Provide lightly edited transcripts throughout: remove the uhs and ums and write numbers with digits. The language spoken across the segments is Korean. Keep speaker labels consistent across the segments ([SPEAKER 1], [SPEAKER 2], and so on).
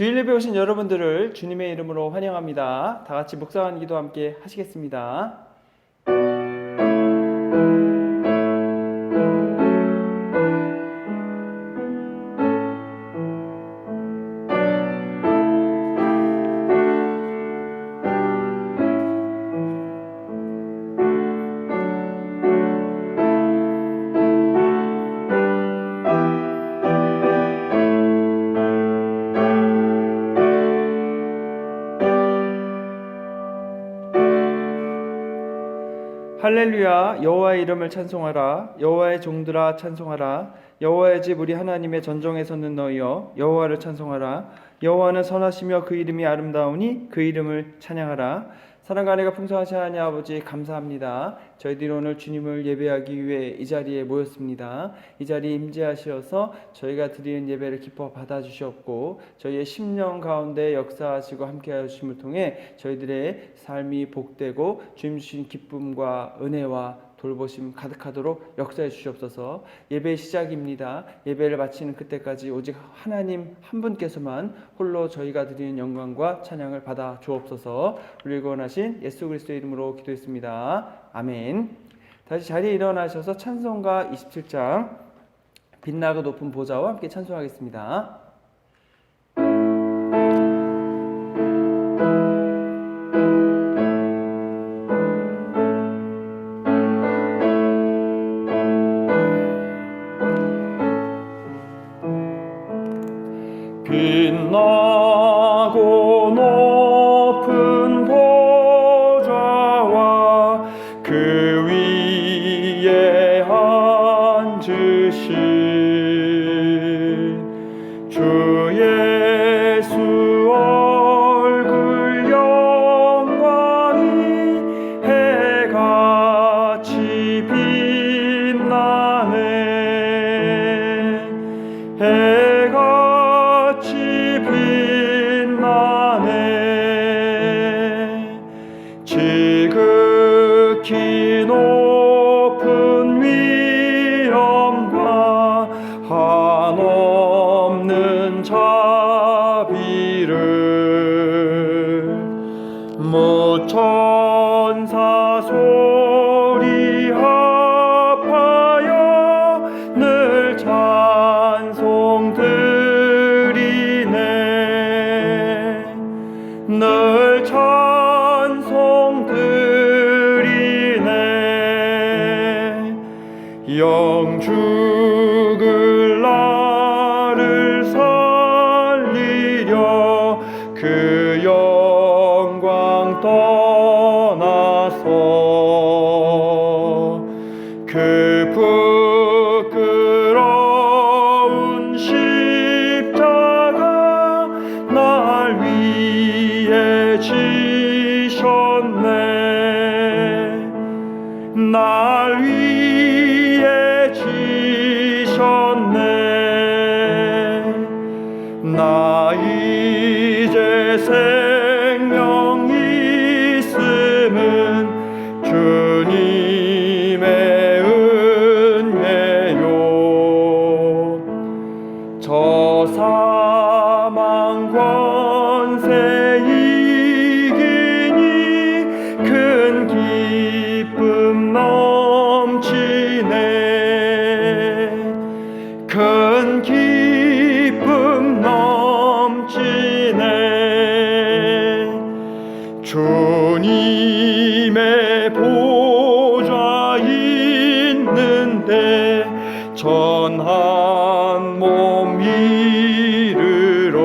[SPEAKER 1] 주일 예배 오신 여러분들을 주님의 이름으로 환영합니다. 다 같이 묵상하는 기도 함께 하시겠습니다. 할렐루야. 여호와의 이름을 찬송하라. 여호와의 종들아 찬송하라. 여호와의 집 우리 하나님의 전정에 서는 너희여 여호와를 찬송하라. 여호와는 선하시며 그 이름이 아름다우니 그 이름을 찬양하라. 사랑과 은혜가 풍성하신 하나님 아버지 감사합니다. 저희들이 오늘 주님을 예배하기 위해 이 자리에 모였습니다. 이 자리에 임재하셔서 저희가 드리는 예배를 기뻐 받아주셨고 저희의 심령 가운데 역사하시고 함께하여 주심을 통해 저희들의 삶이 복되고 주님 주신 기쁨과 은혜와 돌보심 가득하도록 역사해 주시옵소서. 예배의 시작입니다. 예배를 마치는 그때까지 오직 하나님 한 분께서만 홀로 저희가 드리는 영광과 찬양을 받아 주옵소서. 우리를 구원하신 예수 그리스도의 이름으로 기도했습니다. 아멘. 다시 자리에 일어나셔서 찬송가 27장 빛나고 높은 보좌와 함께 찬송하겠습니다. 빛나고 높은 보좌와 그 위에 앉으신 주 예수 얼굴 영광이 해같이 빛나네. 지극히 높은 위엄과 한없는 자비를 무천사 소리 합하여 늘 찬송 드리네. 늘 찬송 드리네. 영죽을 나를 살리려 그 영광 떠나서 그 부끄러운 십자가 날 위해 지셨네. 날 위해 지셨네. 나 이제 생명 있음은 주님의 은혜요. 저 사망 권세 이기니 큰 기쁨 넘치네. 큰 기쁨 넘치네. 주님의 보좌 있는데 전한 몸 이르러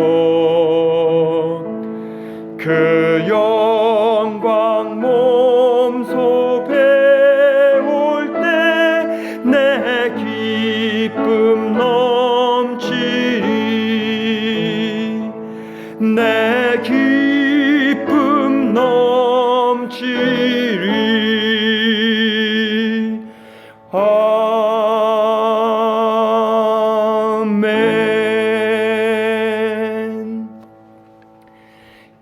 [SPEAKER 1] 그 영광 몸소 배울 때 내 기쁨 넘치리. 내 기쁨 넘치리. 아멘.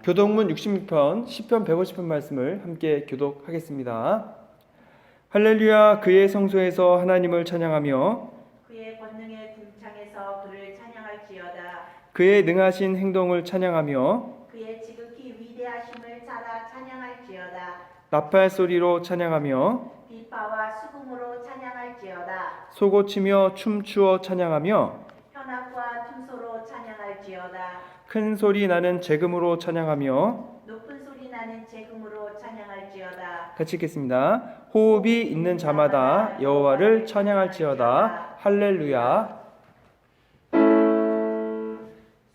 [SPEAKER 1] 교독문 66편 시편 150편 말씀을 함께 교독하겠습니다. 할렐루야. 그의 성소에서 하나님을 찬양하며
[SPEAKER 2] 그의 권능의 궁창에서 그를 찬양할지어다.
[SPEAKER 1] 그의 능하신 행동을 찬양하며
[SPEAKER 2] 그의 지극히 위대하심을 찾아 찬양할지어다.
[SPEAKER 1] 나팔 소리로 찬양하며
[SPEAKER 2] 비파와 수금으로 찬양할지어다.
[SPEAKER 1] 소고치며 춤추어 찬양하며
[SPEAKER 2] 현악과 춤소로 찬양할지어다.
[SPEAKER 1] 큰 소리 나는 재금으로 찬양하며
[SPEAKER 2] 높은 소리 나는 재금으로 찬양할지어다.
[SPEAKER 1] 같이 읽겠습니다. 호흡이 있는 자마다 여호와를 찬양할지어다. 할렐루야.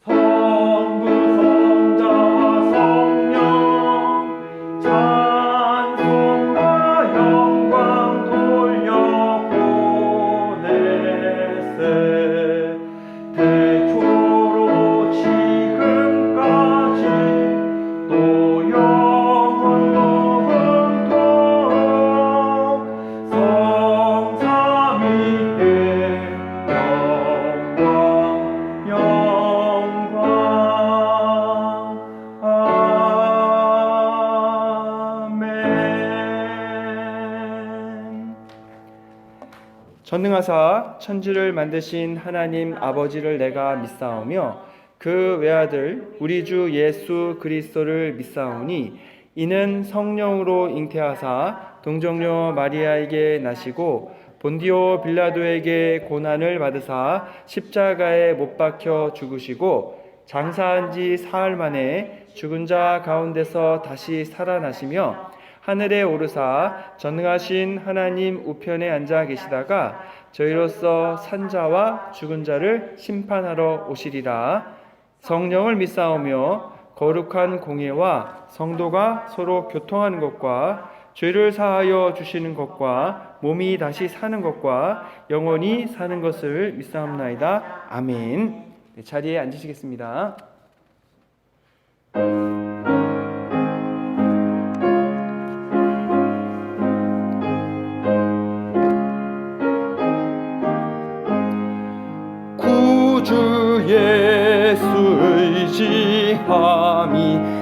[SPEAKER 1] 성부 성자 성령 찬송과 영광 돌려보내세 태초로 지금까지 또 영원토록 성삼위께 영광 아멘. 전능하사 천지를 만드신 하나님 아버지를 내가 믿사오며 그 외아들 우리 주 예수 그리스도를 믿사오니 이는 성령으로 잉태하사 동정녀 마리아에게 나시고 본디오 빌라도에게 고난을 받으사 십자가에 못 박혀 죽으시고 장사한 지 사흘 만에 죽은 자 가운데서 다시 살아나시며 하늘에 오르사 전능하신 하나님 우편에 앉아 계시다가 저희로서 산자와 죽은 자를 심판하러 오시리라. 성령을 믿사오며 거룩한 공예와 성도가 서로 교통하는 것과 죄를 사하여 주시는 것과 몸이 다시 사는 것과 영원히 사는 것을 믿사옵나이다. 아멘. 네, 자리에 앉으시겠습니다. 구주 예수 의지함이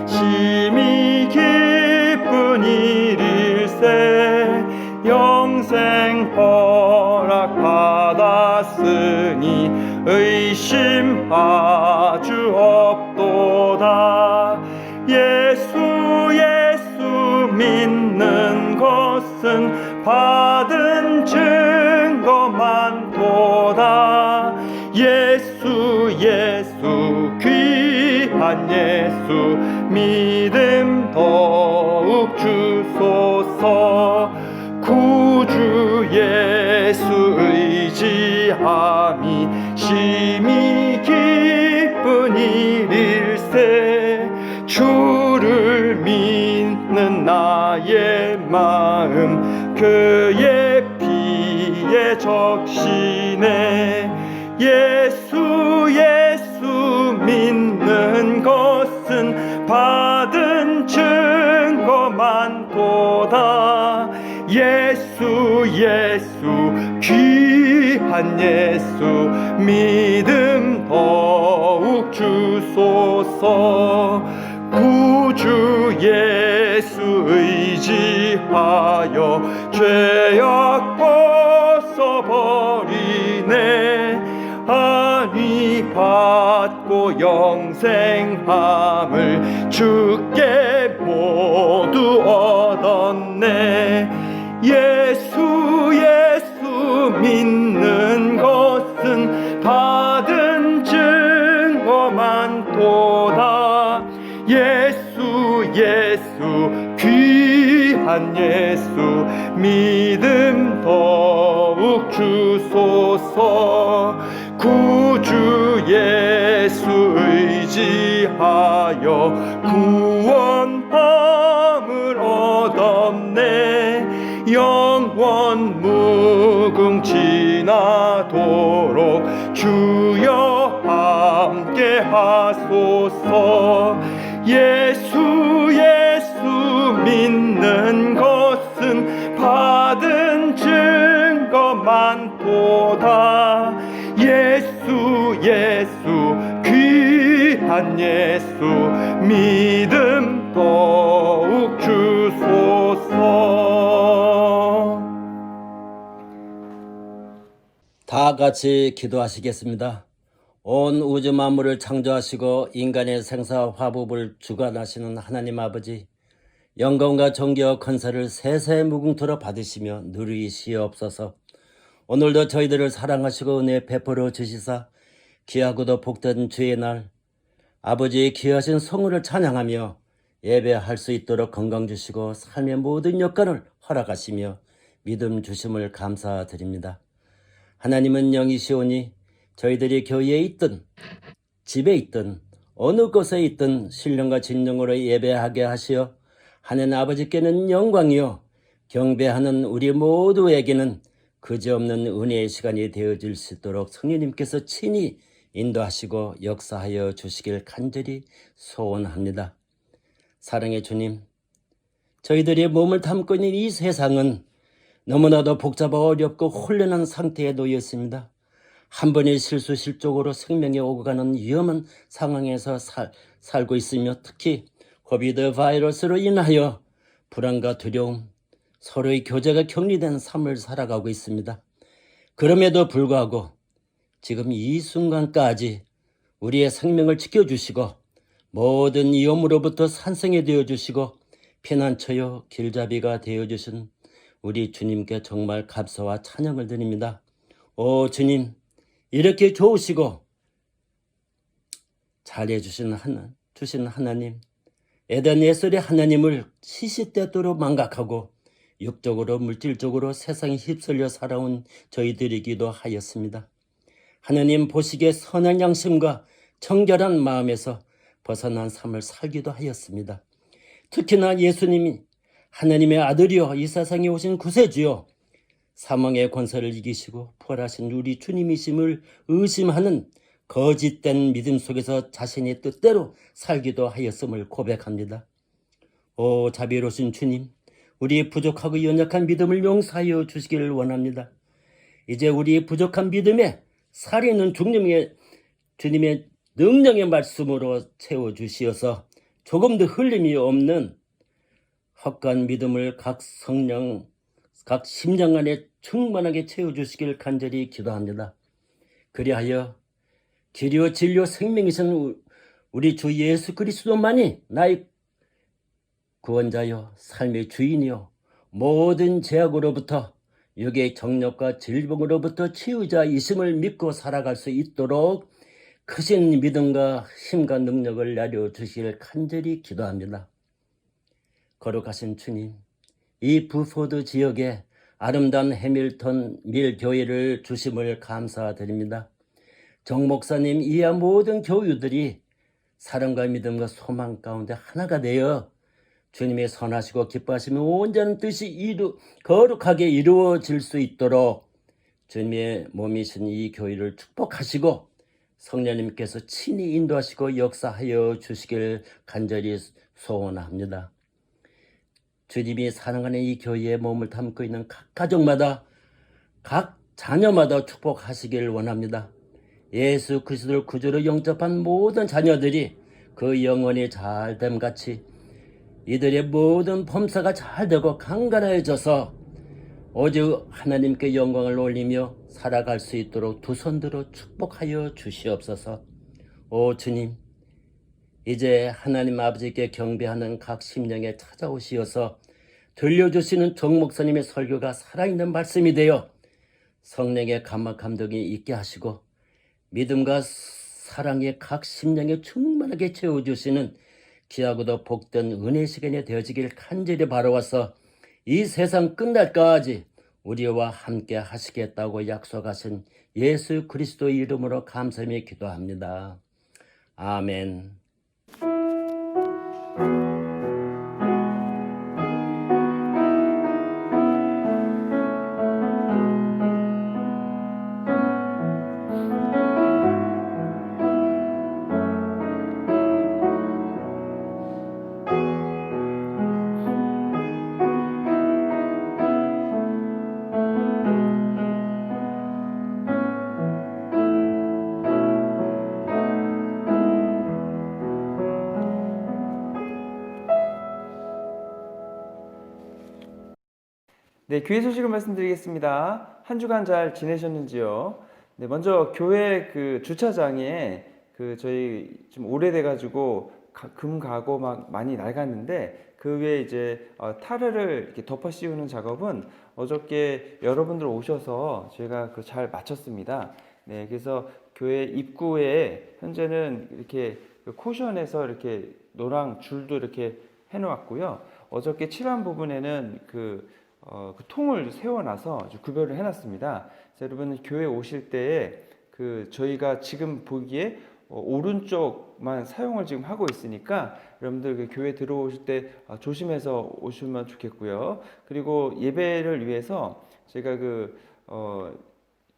[SPEAKER 1] 심히 기쁜 일일세 영생 허락 받았으니 의심 아주 없도다. 예수 믿는 것은 받은 증거만 도다. 예수 귀한 예수 믿음 더욱 주소서. 구주 예수 의지함이 심히 기쁜 일일세 주를 믿는 나의 마음 그의 피에 적시네. 예수 믿는 것은 받은 증거만 도다. 예수 귀한 예수 믿음 더욱 주소서. 구주 예수 의지하여 죄악 벗어버리네. 안위 받고 영생함을 주께 모두 얻었네. 예수 믿는 것은 받은 증거만 도다. 예수 귀한 예수 믿음 더욱 주소서. 구주 예수 의지하여 구원함을 얻었네. 영원 무궁지나도록 주여 함께 하소서. 예수 믿는 것은 받은 증거만 도다. 예수 귀한 예수 믿음 더욱 주소서.
[SPEAKER 3] 다 같이 기도하시겠습니다. 온 우주 만물을 창조하시고 인간의 생사 화복을 주관하시는 하나님 아버지, 영광과 존귀와 권세를 세세 무궁토로 받으시며 누리시옵소서. 오늘도 저희들을 사랑하시고 은혜 베풀어 주시사 귀하고도 복된 주의 날 아버지의 귀하신 성우를 찬양하며 예배할 수 있도록 건강 주시고 삶의 모든 여건을 허락하시며 믿음 주심을 감사드립니다. 하나님은 영이시오니 저희들이 교회에 있든 집에 있든 어느 곳에 있든 신령과 진정으로 예배하게 하시어 하나님 아버지께는 영광이요 경배하는 우리 모두에게는 그지없는 은혜의 시간이 되어질 수 있도록 성령님께서 친히 인도하시고 역사하여 주시길 간절히 소원합니다. 사랑의 주님, 저희들이 몸을 담고 있는 이 세상은 너무나도 복잡하고 어렵고 혼란한 상태에 놓여 있습니다. 한 번의 실수 실족으로 생명이 오고 가는 위험한 상황에서 살고 있으며 특히 코비드 바이러스로 인하여 불안과 두려움, 서로의 교제가 격리된 삶을 살아가고 있습니다. 그럼에도 불구하고 지금 이 순간까지 우리의 생명을 지켜주시고 모든 위험으로부터 산성이 되어주시고 피난처요 길잡이가 되어주신 우리 주님께 정말 감사와 찬양을 드립니다. 오 주님, 이렇게 좋으시고 잘해주신 하나님, 에덴 예설의 하나님을 시시때때로 망각하고 육적으로 물질적으로 세상에 휩쓸려 살아온 저희들이기도 하였습니다. 하나님 보시기에 선한 양심과 청결한 마음에서 벗어난 삶을 살기도 하였습니다. 특히나 예수님이 하나님의 아들이요 이 세상에 오신 구세주요 사망의 권세를 이기시고 부활하신 우리 주님이심을 의심하는 거짓된 믿음 속에서 자신의 뜻대로 살기도 하였음을 고백합니다. 오 자비로우신 주님, 우리 부족하고 연약한 믿음을 용서하여 주시기를 원합니다. 이제 우리 부족한 믿음에 살아있는 주님의 능력의 말씀으로 채워주시어서 조금도 흘림이 없는 헛간 믿음을 각 심령 안에 충만하게 채워주시길 간절히 기도합니다. 그리하여 길이요 진리요 생명이신 우리 주 예수 그리스도만이 나의 구원자요 삶의 주인이요 모든 죄악으로부터 육의 정력과 질병으로부터 치유자이심을 믿고 살아갈 수 있도록 크신 믿음과 힘과 능력을 내려주시길 간절히 기도합니다. 거룩하신 주님, 이 부포드 지역에 아름다운 해밀턴 밀 교회를 주심을 감사드립니다. 정 목사님 이하 모든 교우들이 사랑과 믿음과 소망 가운데 하나가 되어 주님의 선하시고 기뻐하시며 온전한 뜻이 거룩하게 이루어질 수 있도록 주님의 몸이신 이 교회를 축복하시고 성령님께서 친히 인도하시고 역사하여 주시길 간절히 소원합니다. 주님이 사랑하는 이 교회에 몸을 담고 있는 각 가족마다 각 자녀마다 축복하시길 원합니다. 예수 그리스도를 구주로 영접한 모든 자녀들이 그 영혼이 잘됨 같이 이들의 모든 범사가 잘되고 강건해져서 오직 하나님께 영광을 올리며 살아갈 수 있도록 두 손들어 축복하여 주시옵소서. 오 주님, 이제 하나님 아버지께 경배하는 각 심령에 찾아오시어서 들려주시는 정 목사님의 설교가 살아있는 말씀이 되어 성령의 감화 감동이 있게 하시고 믿음과 사랑의 각 심령에 충만하게 채워주시는 귀하고도 복된 은혜 시간이 되어지길 간절히 바라와서 이 세상 끝날까지 우리와 함께 하시겠다고 약속하신 예수 그리스도의 이름으로 감사하며 기도합니다. 아멘.
[SPEAKER 1] 네, 교회 소식을 말씀드리겠습니다. 한 주간 잘 지내셨는지요? 네, 먼저 교회 그 주차장에 그 저희 좀 오래돼가지고 금 가고 막 많이 낡았는데 그 위에 이제 타르를 이렇게 덮어 씌우는 작업은 어저께 여러분들 오셔서 제가 그 잘 마쳤습니다. 네, 그래서 교회 입구에 현재는 이렇게 그 쿠션에서 이렇게 노랑 줄도 이렇게 해놓았고요. 어저께 칠한 부분에는 그 통을 세워놔서 아주 구별을 해놨습니다. 그래서 여러분 교회 오실 때에 그 저희가 지금 보기에 오른쪽만 사용을 지금 하고 있으니까 여러분들 그 교회 들어오실 때 조심해서 오시면 좋겠고요. 그리고 예배를 위해서 제가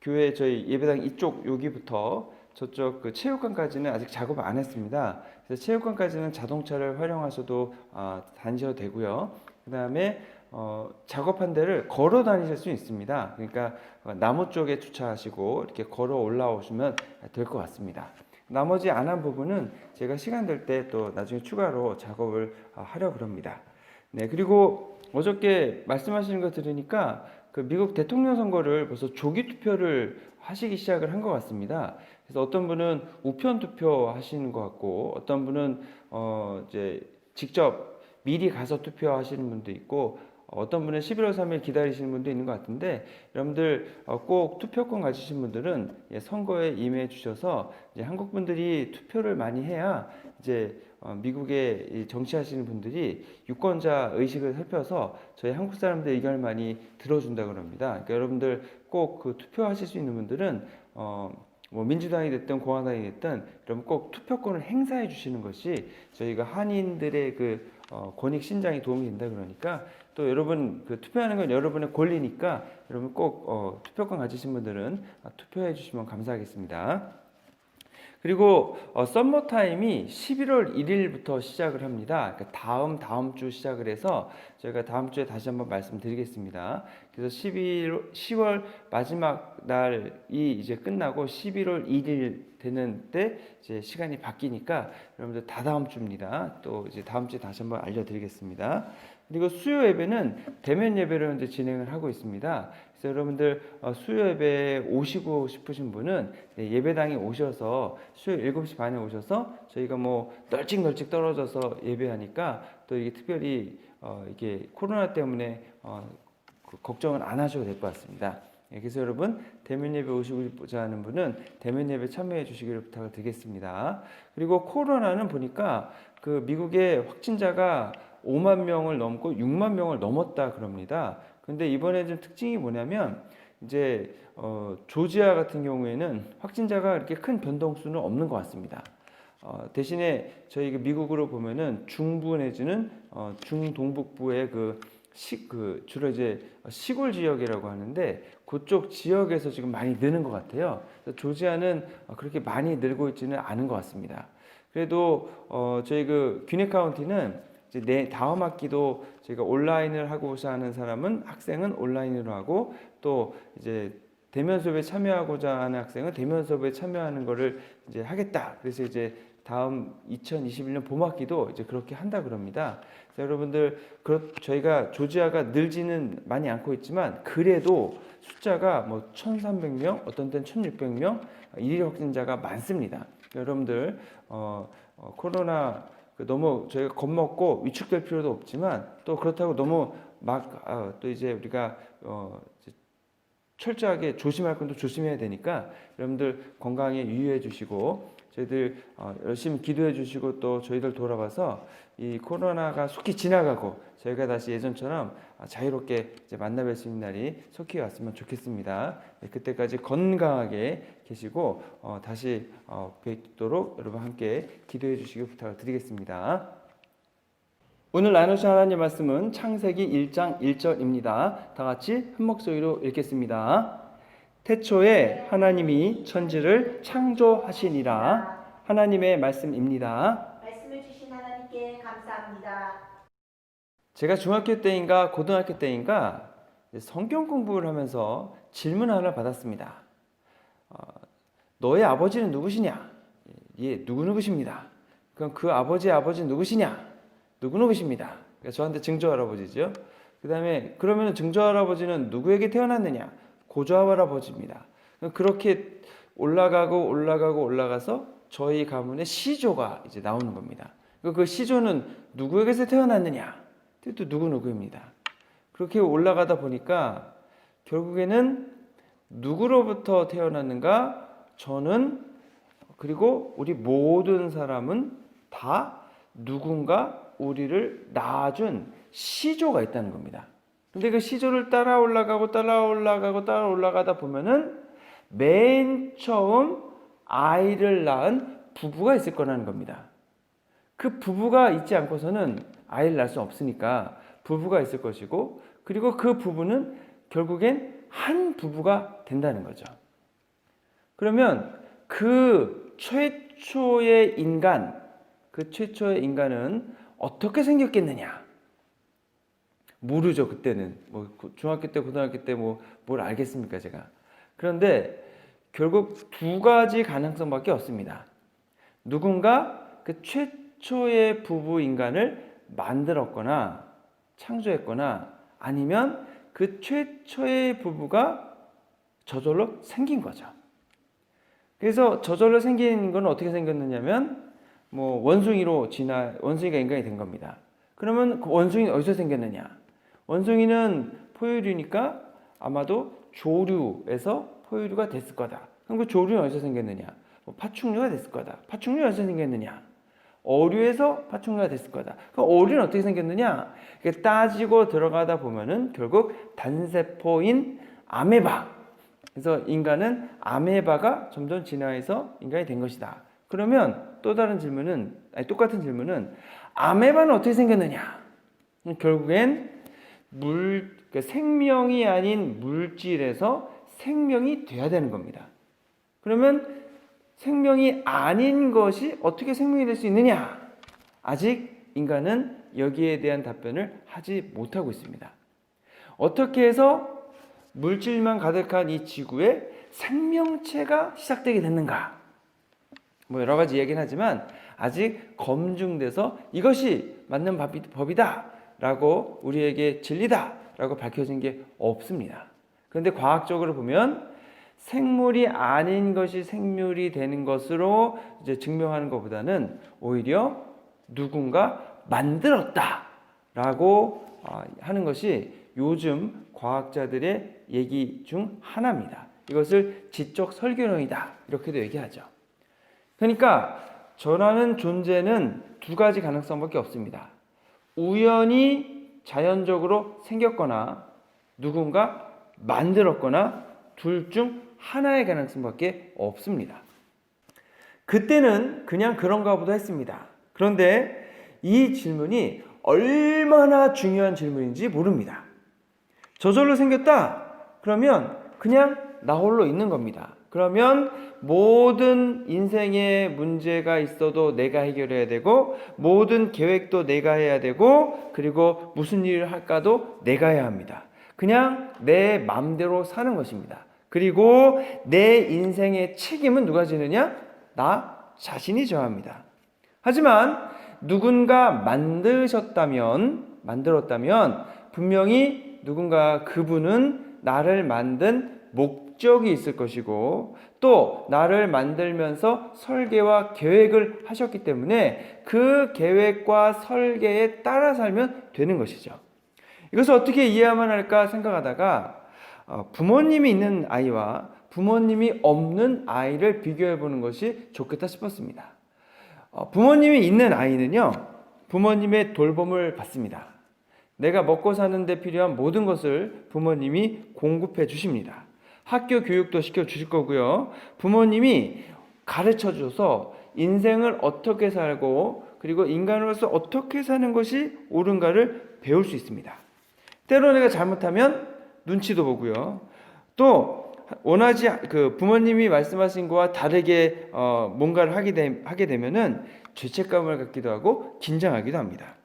[SPEAKER 1] 교회 저희 예배당 이쪽 여기부터 저쪽 그 체육관까지는 아직 작업 안 했습니다. 그래서 체육관까지는 자동차를 활용하셔도 다니셔도 되고요. 그 다음에 작업한 데를 걸어 다니실 수 있습니다. 그러니까 나무 쪽에 주차하시고 이렇게 걸어 올라오시면 될 것 같습니다. 나머지 안 한 부분은 제가 시간 될 때 또 나중에 추가로 작업을 하려고 합니다. 네, 그리고 어저께 말씀하시는 거 들으니까 그 미국 대통령 선거를 벌써 조기 투표를 하시기 시작을 한 것 같습니다. 그래서 어떤 분은 우편 투표 하시는 것 같고 어떤 분은 이제 직접 미리 가서 투표하시는 분도 있고 어떤 분은 11월 3일 기다리시는 분도 있는 것 같은데 여러분들 꼭 투표권 가지신 분들은 선거에 임해 주셔서 이제 한국 분들이 투표를 많이 해야 이제 미국에 정치하시는 분들이 유권자 의식을 살펴서 저희 한국 사람들 의견을 많이 들어준다고 합니다. 그러니까 여러분들 꼭 그 투표하실 수 있는 분들은 뭐 민주당이 됐든 공화당이 됐든 여러분 꼭 투표권을 행사해 주시는 것이 저희가 한인들의 그 권익 신장에 도움이 된다 그러니까 또 여러분 그 투표하는 건 여러분의 권리니까 여러분 꼭 투표권 가지신 분들은 투표해 주시면 감사하겠습니다. 그리고 썸머 타임이 11월 1일부터 시작을 합니다. 그러니까 다음 주 시작을 해서 저희가 다음 주에 다시 한번 말씀드리겠습니다. 그래서 10월 마지막 날이 이제 끝나고 11월 1일 되는 때 이제 시간이 바뀌니까 여러분들 다다음 주입니다. 또 이제 다음 주에 다시 한번 알려드리겠습니다. 그리고 수요 예배는 대면 예배를 이제 진행을 하고 있습니다. 그래서 여러분들 수요 예배에 오시고 싶으신 분은 예배당에 오셔서 수요 7시 반에 오셔서 저희가 뭐 널찍널찍 떨어져서 예배하니까 또 이게 특별히 이게 코로나 때문에 걱정은 안 하셔도 될 것 같습니다. 그래서 여러분 대면 예배 오시고자 하는 분은 대면 예배 참여해 주시기를 부탁을 드리겠습니다. 그리고 코로나는 보니까 그 미국의 확진자가 5만 명을 넘고 6만 명을 넘었다 그럽니다. 근데 이번에 좀 특징이 뭐냐면 이제 조지아 같은 경우에는 확진자가 이렇게 큰 변동수는 없는 것 같습니다. 대신에 저희 미국으로 보면은 중부 내지는 중동북부의 주로 이제 시골 지역이라고 하는데 그쪽 지역에서 지금 많이 느는 것 같아요. 조지아는 그렇게 많이 늘고 있지는 않은 것 같습니다. 그래도 저희 그 귀네 카운티는 이제 다음 학기도 저희가 온라인을 하고자 하는 사람은 학생은 온라인으로 하고 또 이제 대면 수업에 참여하고자 하는 학생은 대면 수업에 참여하는 거를 이제 하겠다. 그래서 이제 다음 2021년 봄학기도 이제 그렇게 한다 그럽니다. 그래서 여러분들 저희가 조지아가 늘지는 많이 않고 있지만 그래도 숫자가 뭐 1,300명, 어떤 때는 1,600명 일일 확진자가 많습니다. 그러니까 여러분들 코로나 너무 저희가 겁먹고 위축될 필요도 없지만 또 그렇다고 너무 또 이제 우리가 철저하게 조심할 건 또 조심해야 되니까 여러분들 건강에 유의해 주시고 저희들 열심히 기도해 주시고 또 저희들 돌아봐서 이 코로나가 속히 지나가고 저희가 다시 예전처럼 자유롭게 이제 만나 뵐 수 있는 날이 속히 왔으면 좋겠습니다. 그때까지 건강하게 계시고 다시 뵙도록 여러분 함께 기도해 주시기 부탁을 드리겠습니다. 오늘 나누신 하나님 말씀은 창세기 1장 1절입니다. 다 같이 한 목소리로 읽겠습니다. 태초에 하나님이 천지를 창조하시니라. 하나님의 말씀입니다.
[SPEAKER 2] 말씀을 주신 하나님께 감사합니다.
[SPEAKER 1] 제가 중학교 때인가 고등학교 때인가 성경 공부를 하면서 질문 하나 받았습니다. 너의 아버지는 누구시냐? 예, 누구누구십니다. 그럼 그 아버지의 아버지는 누구시냐? 누구누구십니다. 그러니까 저한테 증조 할아버지죠. 그 다음에 그러면 증조 할아버지는 누구에게 태어났느냐? 고조 할아버지입니다. 그렇게 올라가서 저희 가문의 시조가 이제 나오는 겁니다. 그 시조는 누구에게서 태어났느냐? 또 누구입니다. 그렇게 올라가다 보니까 결국에는 누구로부터 태어났는가? 저는 그리고 우리 모든 사람은 다 누군가 우리를 낳아준 시조가 있다는 겁니다. 근데 그 시조를 따라 올라가다 보면은 맨 처음 아이를 낳은 부부가 있을 거라는 겁니다. 그 부부가 있지 않고서는 아이를 낳을 수 없으니까 부부가 있을 것이고, 그리고 그 부부는 결국엔 한 부부가 된다는 거죠. 그러면 그 최초의 인간은 어떻게 생겼겠느냐? 모르죠. 그때는 중학교 때, 고등학교 때 뭘 알겠습니까, 제가. 그런데 결국 두 가지 가능성밖에 없습니다. 누군가 그 최초의 부부 인간을 만들었거나 창조했거나, 아니면 그 최초의 부부가 저절로 생긴 거죠. 그래서 저절로 생긴 건 어떻게 생겼느냐면 원숭이가 인간이 된 겁니다. 그러면 그 원숭이는 어디서 생겼느냐? 원숭이는 포유류니까 아마도 조류에서 포유류가 됐을 거다. 그럼 그 조류는 어디서 생겼느냐? 파충류가 됐을 거다. 파충류는 어디서 생겼느냐? 어류에서 파충류가 됐을 거다. 그럼 어류는 어떻게 생겼느냐? 따지고 들어가다 보면은 결국 단세포인 아메바. 그래서 인간은 아메바가 점점 진화해서 인간이 된 것이다. 그러면 똑같은 질문은 아메바는 어떻게 생겼느냐? 결국엔 생명이 아닌 물질에서 생명이 돼야 되는 겁니다. 그러면 생명이 아닌 것이 어떻게 생명이 될 수 있느냐? 아직 인간은 여기에 대한 답변을 하지 못하고 있습니다. 어떻게 해서 물질만 가득한 이 지구에 생명체가 시작되게 됐는가? 여러 가지 이야기는 하지만 아직 검증돼서 이것이 맞는 법이다 라고, 우리에게 진리다 라고 밝혀진 게 없습니다. 그런데 과학적으로 보면 생물이 아닌 것이 생물이 되는 것으로 이제 증명하는 것보다는 오히려 누군가 만들었다 라고 하는 것이 요즘 과학자들의 얘기 중 하나입니다. 이것을 지적 설계론이다 이렇게도 얘기하죠. 그러니까 저라는 존재는 두 가지 가능성밖에 없습니다. 우연히 자연적으로 생겼거나 누군가 만들었거나 둘 중 하나의 가능성밖에 없습니다. 그때는 그냥 그런가 보다 했습니다. 그런데 이 질문이 얼마나 중요한 질문인지 모릅니다. 저절로 생겼다? 그러면 그냥 나 홀로 있는 겁니다. 그러면 모든 인생에 문제가 있어도 내가 해결해야 되고, 모든 계획도 내가 해야 되고, 그리고 무슨 일을 할까도 내가 해야 합니다. 그냥 내 맘대로 사는 것입니다. 그리고 내 인생의 책임은 누가 지느냐? 나 자신이 져야 합니다. 하지만 누군가 만들었다면 분명히 누군가 그분은 나를 만든 목적이 있을 것이고, 또 나를 만들면서 설계와 계획을 하셨기 때문에 그 계획과 설계에 따라 살면 되는 것이죠. 이것을 어떻게 이해하면 할까 생각하다가 부모님이 있는 아이와 부모님이 없는 아이를 비교해 보는 것이 좋겠다 싶었습니다. 부모님이 있는 아이는요, 부모님의 돌봄을 받습니다. 내가 먹고 사는 데 필요한 모든 것을 부모님이 공급해 주십니다. 학교 교육도 시켜 주실 거고요. 부모님이 가르쳐 줘서 인생을 어떻게 살고, 그리고 인간으로서 어떻게 사는 것이 옳은가를 배울 수 있습니다. 때로 내가 잘못하면 눈치도 보고요. 또 부모님이 말씀하신 것과 다르게 뭔가를 하게 되면은 죄책감을 갖기도 하고 긴장하기도 합니다.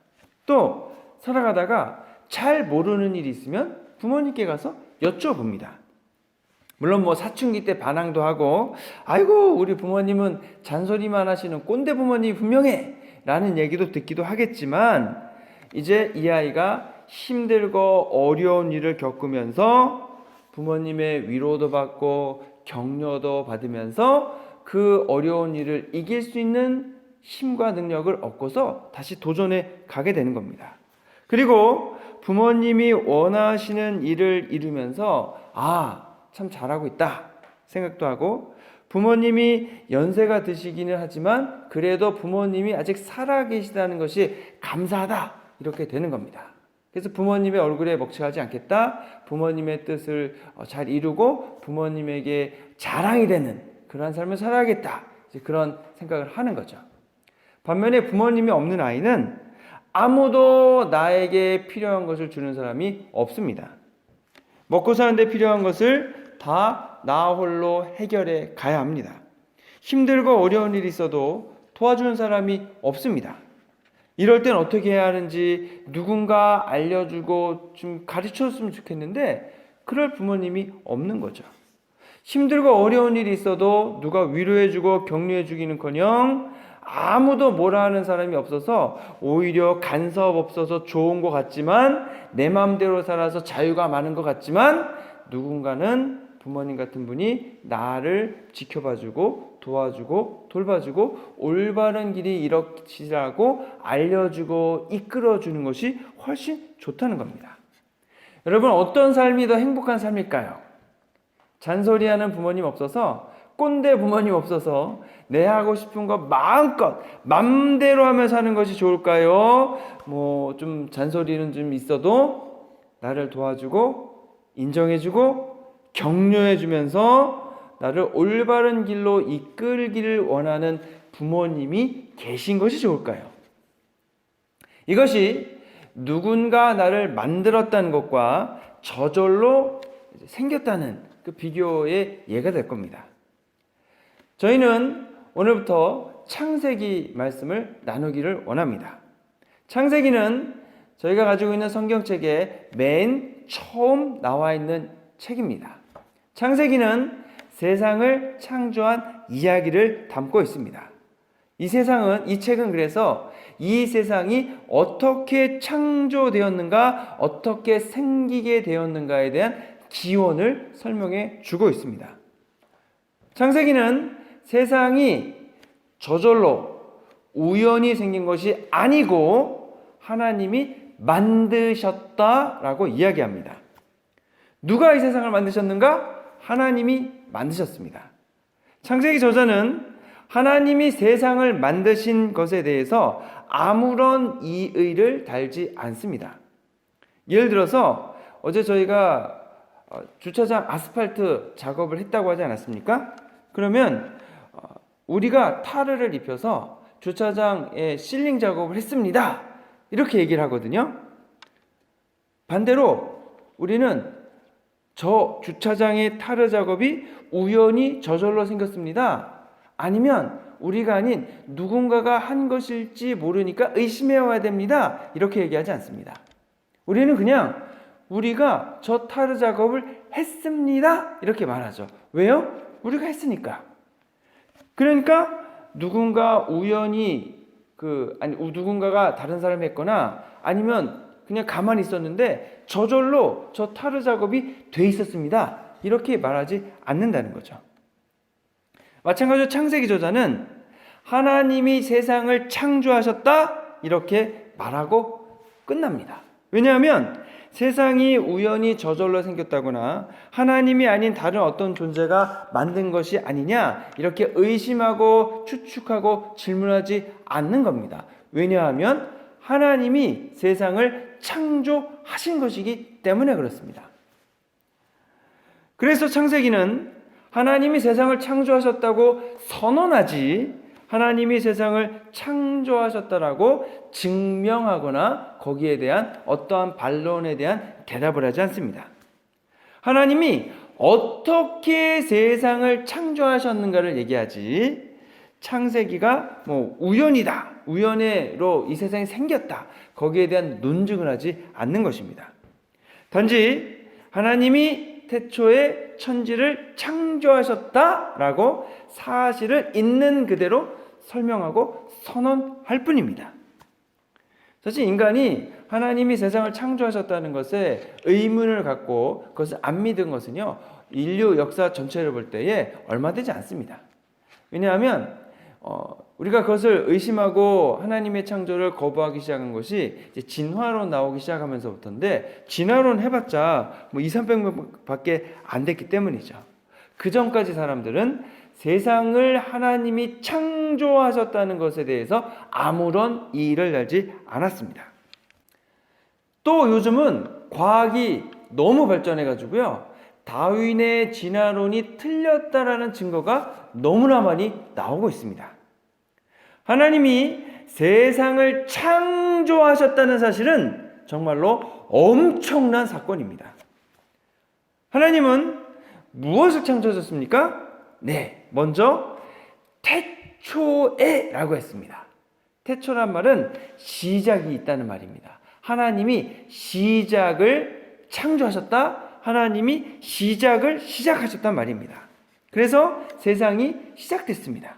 [SPEAKER 1] 또 살아가다가 잘 모르는 일이 있으면 부모님께 가서 여쭤봅니다. 물론 사춘기 때 반항도 하고, 아이고 우리 부모님은 잔소리만 하시는 꼰대 부모님이 분명해 라는 얘기도 듣기도 하겠지만, 이제 이 아이가 힘들고 어려운 일을 겪으면서 부모님의 위로도 받고 격려도 받으면서 그 어려운 일을 이길 수 있는 힘과 능력을 얻고서 다시 도전해 가게 되는 겁니다. 그리고 부모님이 원하시는 일을 이루면서 참 잘하고 있다 생각도 하고, 부모님이 연세가 드시기는 하지만 그래도 부모님이 아직 살아계시다는 것이 감사하다 이렇게 되는 겁니다. 그래서 부모님의 얼굴에 먹칠하지 않겠다, 부모님의 뜻을 잘 이루고 부모님에게 자랑이 되는 그러한 삶을 살아야겠다, 이제 그런 생각을 하는 거죠. 반면에 부모님이 없는 아이는 아무도 나에게 필요한 것을 주는 사람이 없습니다. 먹고 사는데 필요한 것을 다 나 홀로 해결해 가야 합니다. 힘들고 어려운 일이 있어도 도와주는 사람이 없습니다. 이럴 땐 어떻게 해야 하는지 누군가 알려주고 좀 가르쳐줬으면 좋겠는데 그럴 부모님이 없는 거죠. 힘들고 어려운 일이 있어도 누가 위로해주고 격려해주기는커녕 아무도 뭐라 하는 사람이 없어서 오히려 간섭 없어서 좋은 것 같지만, 내 마음대로 살아서 자유가 많은 것 같지만, 누군가는 부모님 같은 분이 나를 지켜봐주고 도와주고 돌봐주고 올바른 길이 이렇지라고 알려주고 이끌어주는 것이 훨씬 좋다는 겁니다. 여러분, 어떤 삶이 더 행복한 삶일까요? 잔소리하는 부모님 없어서, 꼰대 부모님 없어서 내 하고 싶은 거 마음껏 맘대로 하며 사는 것이 좋을까요? 좀 잔소리는 좀 있어도 나를 도와주고 인정해주고 격려해주면서 나를 올바른 길로 이끌기를 원하는 부모님이 계신 것이 좋을까요? 이것이 누군가 나를 만들었다는 것과 저절로 생겼다는 그 비교의 예가 될 겁니다. 저희는 오늘부터 창세기 말씀을 나누기를 원합니다. 창세기는 저희가 가지고 있는 성경책에 맨 처음 나와 있는 책입니다. 창세기는 세상을 창조한 이야기를 담고 있습니다. 이 책은 그래서 이 세상이 어떻게 창조되었는가, 어떻게 생기게 되었는가에 대한 기원을 설명해 주고 있습니다. 창세기는 세상이 저절로 우연히 생긴 것이 아니고 하나님이 만드셨다라고 이야기합니다. 누가 이 세상을 만드셨는가? 하나님이 만드셨습니다. 창세기 저자는 하나님이 세상을 만드신 것에 대해서 아무런 이의를 달지 않습니다. 예를 들어서 어제 저희가 주차장 아스팔트 작업을 했다고 하지 않았습니까? 그러면 우리가 타르를 입혀서 주차장에 실링 작업을 했습니다, 이렇게 얘기를 하거든요. 반대로 우리는 저 주차장의 타르 작업이 우연히 저절로 생겼습니다, 아니면 우리가 아닌 누군가가 한 것일지 모르니까 의심해 와야 됩니다, 이렇게 얘기하지 않습니다. 우리는 그냥 우리가 저 타르 작업을 했습니다, 이렇게 말하죠. 왜요? 우리가 했으니까. 그러니까 누군가 우연히 누군가가 다른 사람이 했거나 아니면 그냥 가만히 있었는데 저절로 저 타르 작업이 돼 있었습니다, 이렇게 말하지 않는다는 거죠. 마찬가지로 창세기 저자는 하나님이 세상을 창조하셨다, 이렇게 말하고 끝납니다. 왜냐하면 세상이 우연히 저절로 생겼다거나 하나님이 아닌 다른 어떤 존재가 만든 것이 아니냐, 이렇게 의심하고 추측하고 질문하지 않는 겁니다. 왜냐하면 하나님이 세상을 창조하신 것이기 때문에 그렇습니다. 그래서 창세기는 하나님이 세상을 창조하셨다고 선언하지, 하나님이 세상을 창조하셨다라고 증명하거나 거기에 대한 어떠한 반론에 대한 대답을 하지 않습니다. 하나님이 어떻게 세상을 창조하셨는가를 얘기하지, 창세기가 우연이다, 우연으로 이 세상이 생겼다, 거기에 대한 논증을 하지 않는 것입니다. 단지 하나님이 태초에 천지를 창조하셨다라고 사실을 있는 그대로 설명하고 선언할 뿐입니다. 사실 인간이 하나님이 세상을 창조하셨다는 것에 의문을 갖고 그것을 안 믿은 것은요, 인류 역사 전체를 볼 때에 얼마 되지 않습니다. 왜냐하면 우리가 그것을 의심하고 하나님의 창조를 거부하기 시작한 것이 이제 진화론 나오기 시작하면서부터인데, 진화론 해봤자 뭐 2, 300명밖에 안 됐기 때문이죠. 그 전까지 사람들은 세상을 하나님이 창조하셨다는 것에 대해서 아무런 이의를 알지 않았습니다. 또 요즘은 과학이 너무 발전해가지고요, 다윈의 진화론이 틀렸다라는 증거가 너무나 많이 나오고 있습니다. 하나님이 세상을 창조하셨다는 사실은 정말로 엄청난 사건입니다. 하나님은 무엇을 창조하셨습니까? 네, 먼저 태초에 라고 했습니다. 태초란 말은 시작이 있다는 말입니다. 하나님이 시작을 창조하셨다, 하나님이 시작을 시작하셨단 말입니다. 그래서 세상이 시작됐습니다.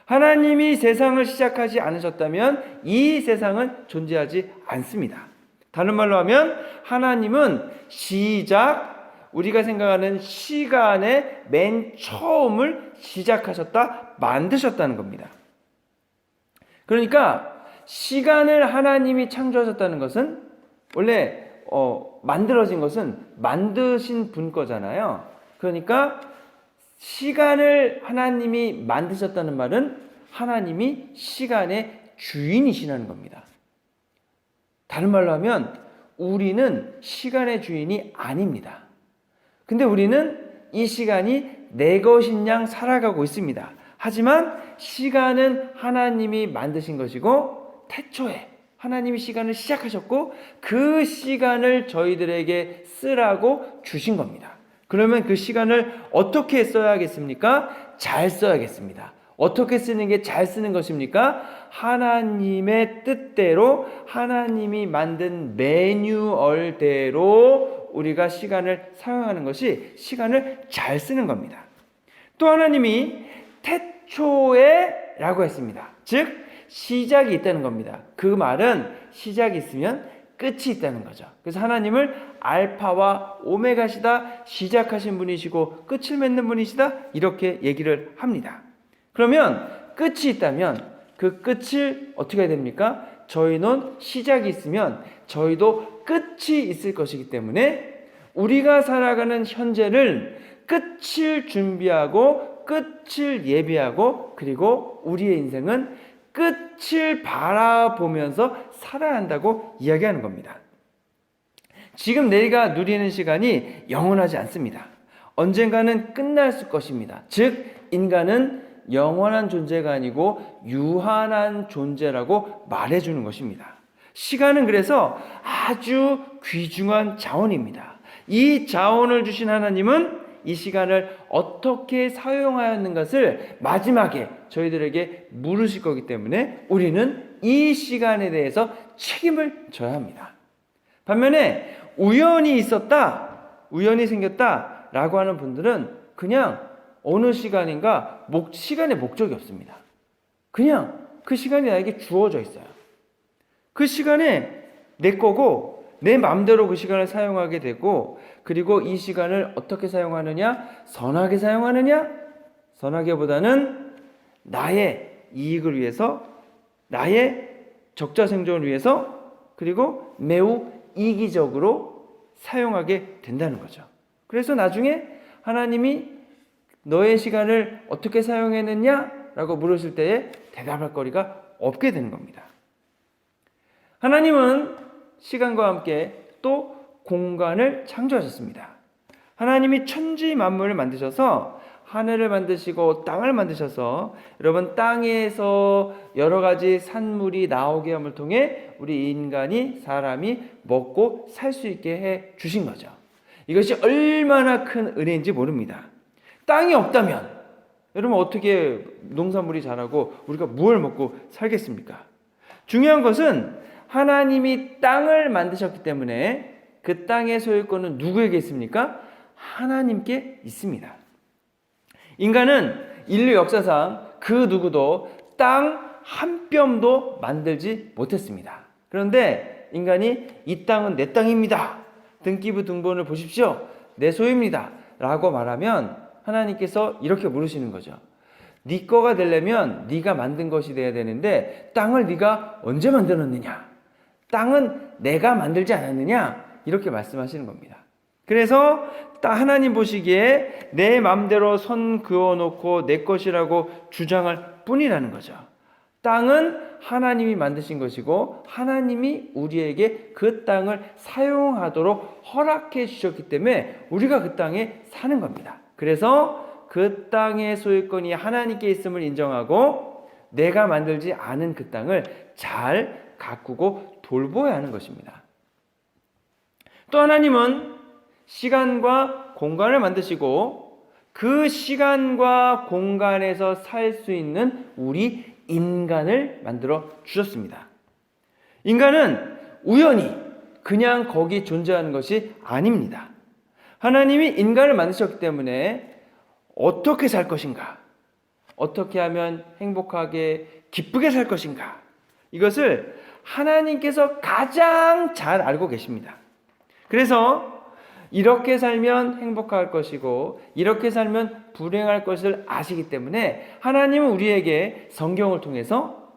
[SPEAKER 1] 하나님이 세상을 시작하지 않으셨다면 이 세상은 존재하지 않습니다. 다른 말로 하면 하나님은 시작, 우리가 생각하는 시간의 맨 처음을 시작하셨다, 만드셨다는 겁니다. 그러니까 시간을 하나님이 창조하셨다는 것은 원래 만들어진 것은 만드신 분 거잖아요. 그러니까 시간을 하나님이 만드셨다는 말은 하나님이 시간의 주인이시라는 겁니다. 다른 말로 하면 우리는 시간의 주인이 아닙니다. 근데 우리는 이 시간이 내 것인 양 살아가고 있습니다. 하지만 시간은 하나님이 만드신 것이고, 태초에 하나님이 시간을 시작하셨고 그 시간을 저희들에게 쓰라고 주신 겁니다. 그러면 그 시간을 어떻게 써야겠습니까? 잘 써야겠습니다. 어떻게 쓰는 게 잘 쓰는 것입니까? 하나님의 뜻대로, 하나님이 만든 매뉴얼대로 우리가 시간을 사용하는 것이 시간을 잘 쓰는 겁니다. 또 하나님이 태초에 라고 했습니다. 즉 시작이 있다는 겁니다. 그 말은 시작이 있으면 끝이 있다는 거죠. 그래서 하나님을 알파와 오메가시다, 시작하신 분이시고 끝을 맺는 분이시다, 이렇게 얘기를 합니다. 그러면 끝이 있다면 그 끝을 어떻게 해야 됩니까? 저희는 시작이 있으면 저희도 끝이 있을 것이기 때문에 우리가 살아가는 현재를 끝을 준비하고 끝을 예비하고, 그리고 우리의 인생은 끝을 바라보면서 살아야 한다고 이야기하는 겁니다. 지금 내가 누리는 시간이 영원하지 않습니다. 언젠가는 끝날 것입니다. 즉 인간은 영원한 존재가 아니고 유한한 존재라고 말해주는 것입니다. 시간은 그래서 아주 귀중한 자원입니다. 이 자원을 주신 하나님은 이 시간을 어떻게 사용하였는 것을 마지막에 저희들에게 물으실 거기 때문에 우리는 이 시간에 대해서 책임을 져야 합니다. 반면에 우연히 있었다, 우연히 생겼다 라고 하는 분들은 그냥 어느 시간인가 시간의 목적이 없습니다. 그냥 그 시간이 나에게 주어져 있어요. 그 시간에 내 거고 내 마음대로 그 시간을 사용하게 되고, 그리고 이 시간을 어떻게 사용하느냐, 선하게 사용하느냐, 선하게보다는 나의 이익을 위해서, 나의 적자생존을 위해서, 그리고 매우 이기적으로 사용하게 된다는 거죠. 그래서 나중에 하나님이 너의 시간을 어떻게 사용했느냐라고 물으실 때에 대답할 거리가 없게 되는 겁니다. 하나님은 시간과 함께 또 공간을 창조하셨습니다. 하나님이 천지 만물을 만드셔서 하늘을 만드시고 땅을 만드셔서, 여러분 땅에서 여러 가지 산물이 나오게 함을 통해 우리 인간이, 사람이 먹고 살 수 있게 해 주신 거죠. 이것이 얼마나 큰 은혜인지 모릅니다. 땅이 없다면 여러분 어떻게 농산물이 자라고 우리가 무엇을 먹고 살겠습니까? 중요한 것은 하나님이 땅을 만드셨기 때문에 그 땅의 소유권은 누구에게 있습니까? 하나님께 있습니다. 인간은 인류 역사상 그 누구도 땅 한 뼘도 만들지 못했습니다. 그런데 인간이 이 땅은 내 땅입니다. 등기부 등본을 보십시오. 내 소유입니다. 라고 말하면 하나님께서 이렇게 물으시는 거죠. 네 거가 되려면 네가 만든 것이 돼야 되는데 땅을 네가 언제 만들었느냐? 땅은 내가 만들지 않았느냐? 이렇게 말씀하시는 겁니다. 그래서 하나님 보시기에 내 마음대로 선 그어놓고 내 것이라고 주장할 뿐이라는 거죠. 땅은 하나님이 만드신 것이고 하나님이 우리에게 그 땅을 사용하도록 허락해 주셨기 때문에 우리가 그 땅에 사는 겁니다. 그래서 그 땅의 소유권이 하나님께 있음을 인정하고 내가 만들지 않은 그 땅을 잘 가꾸고 돌보아야 하는 것입니다. 또 하나님은 시간과 공간을 만드시고 그 시간과 공간에서 살 수 있는 우리 인간을 만들어 주셨습니다. 인간은 우연히 그냥 거기 존재하는 것이 아닙니다. 하나님이 인간을 만드셨기 때문에 어떻게 살 것인가? 어떻게 하면 행복하게 기쁘게 살 것인가? 이것을 하나님께서 가장 잘 알고 계십니다. 그래서 이렇게 살면 행복할 것이고 이렇게 살면 불행할 것을 아시기 때문에 하나님은 우리에게 성경을 통해서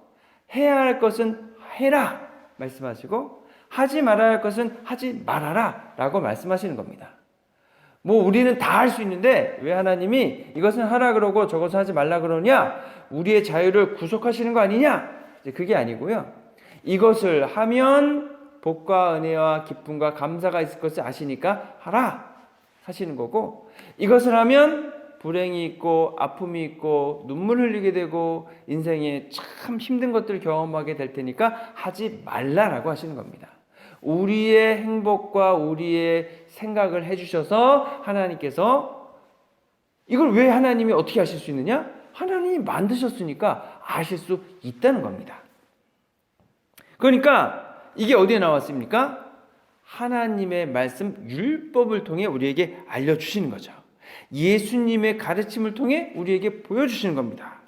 [SPEAKER 1] 해야 할 것은 해라 말씀하시고 하지 말아야 할 것은 하지 말아라 라고 말씀하시는 겁니다. 뭐 우리는 다 할 수 있는데 왜 하나님이 이것은 하라 그러고 저것은 하지 말라 그러냐? 우리의 자유를 구속하시는 거 아니냐? 그게 아니고요. 이것을 하면 복과 은혜와 기쁨과 감사가 있을 것을 아시니까 하라 하시는 거고 이것을 하면 불행이 있고 아픔이 있고 눈물 흘리게 되고 인생에 참 힘든 것들을 경험하게 될 테니까 하지 말라라고 하시는 겁니다. 우리의 행복과 우리의 생각을 해주셔서 하나님께서 이걸 왜 하나님이 어떻게 하실 수 있느냐? 하나님이 만드셨으니까 아실 수 있다는 겁니다. 그러니까 이게 어디에 나왔습니까? 하나님의 말씀 율법을 통해 우리에게 알려주시는 거죠. 예수님의 가르침을 통해 우리에게 보여주시는 겁니다.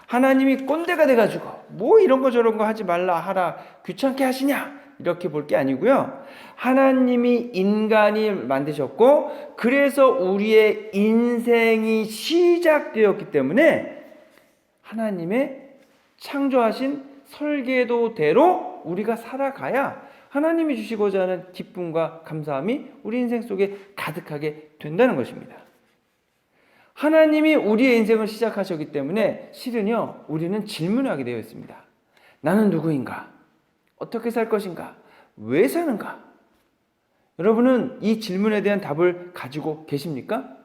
[SPEAKER 1] 하나님이 꼰대가 돼가지고 뭐 이런 거 저런 거 하지 말라 하라 귀찮게 하시냐 이렇게 볼 게 아니고요. 하나님이 인간이 만드셨고 그래서 우리의 인생이 시작되었기 때문에 하나님의 창조하신 설계도대로 우리가 살아가야 하나님이 주시고자 하는 기쁨과 감사함이 우리 인생 속에 가득하게 된다는 것입니다. 하나님이 우리의 인생을 시작하셨기 때문에 실은요 우리는 질문하게 되어 있습니다. 나는 누구인가? 어떻게 살 것인가? 왜 사는가? 여러분은 이 질문에 대한 답을 가지고 계십니까?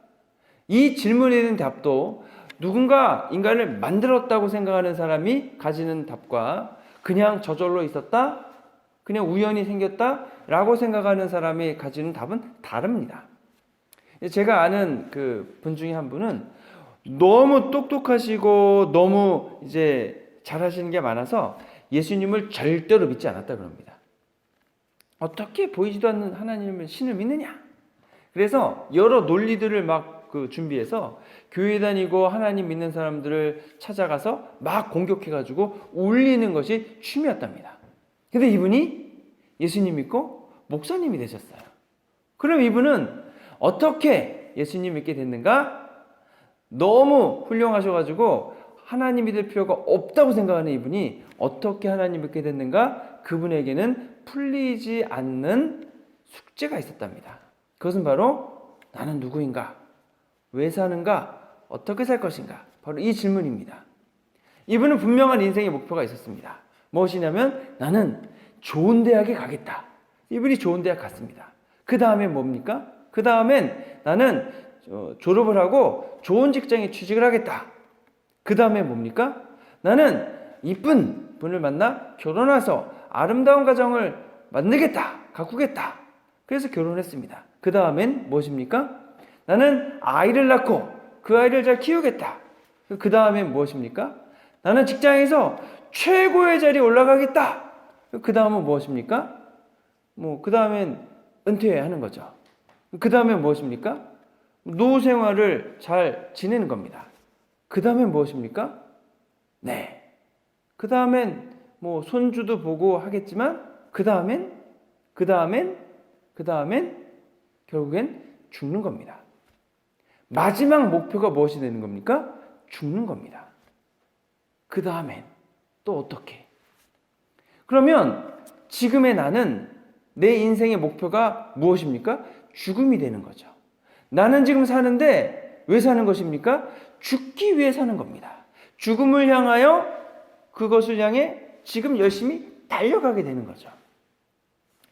[SPEAKER 1] 이 질문에 대한 답도 누군가 인간을 만들었다고 생각하는 사람이 가지는 답과 그냥 저절로 있었다, 그냥 우연히 생겼다 라고 생각하는 사람이 가지는 답은 다릅니다. 제가 아는 그 분 중에 한 분은 너무 똑똑하시고 너무 이제 잘하시는 게 많아서 예수님을 절대로 믿지 않았다 그럽니다. 어떻게 보이지도 않는 하나님을 신을 믿느냐? 그래서 여러 논리들을 막 준비해서 교회 다니고 하나님 믿는 사람들을 찾아가서 막 공격해가지고 올리는 것이 취미였답니다. 근데 이분이 예수님 믿고 목사님이 되셨어요. 그럼 이분은 어떻게 예수님 믿게 됐는가? 너무 훌륭하셔가지고 하나님 믿을 필요가 없다고 생각하는 이분이 어떻게 하나님 믿게 됐는가? 그분에게는 풀리지 않는 숙제가 있었답니다. 그것은 바로 나는 누구인가? 왜 사는가? 어떻게 살 것인가? 바로 이 질문입니다. 이분은 분명한 인생의 목표가 있었습니다. 무엇이냐면 나는 좋은 대학에 가겠다. 이분이 좋은 대학 갔습니다. 그 다음에 뭡니까? 그 다음엔 나는 졸업을 하고 좋은 직장에 취직을 하겠다. 그 다음에 뭡니까? 나는 이쁜 분을 만나 결혼해서 아름다운 가정을 만들겠다. 가꾸겠다. 그래서 결혼했습니다. 그 다음엔 무엇입니까? 나는 아이를 낳고 그 아이를 잘 키우겠다. 그 다음엔 무엇입니까? 나는 직장에서 최고의 자리에 올라가겠다. 그 다음은 무엇입니까? 그 다음엔 은퇴하는 거죠. 그 다음엔 무엇입니까? 노후 생활을 잘 지내는 겁니다. 그 다음엔 무엇입니까? 네. 그 다음엔 손주도 보고 하겠지만 그 다음엔 결국엔 죽는 겁니다. 마지막 목표가 무엇이 되는 겁니까? 죽는 겁니다. 그 다음엔 또 어떻게? 그러면 지금의 나는 내 인생의 목표가 무엇입니까? 죽음이 되는 거죠. 나는 지금 사는데 왜 사는 것입니까? 죽기 위해 사는 겁니다. 죽음을 향하여 그것을 향해 지금 열심히 달려가게 되는 거죠.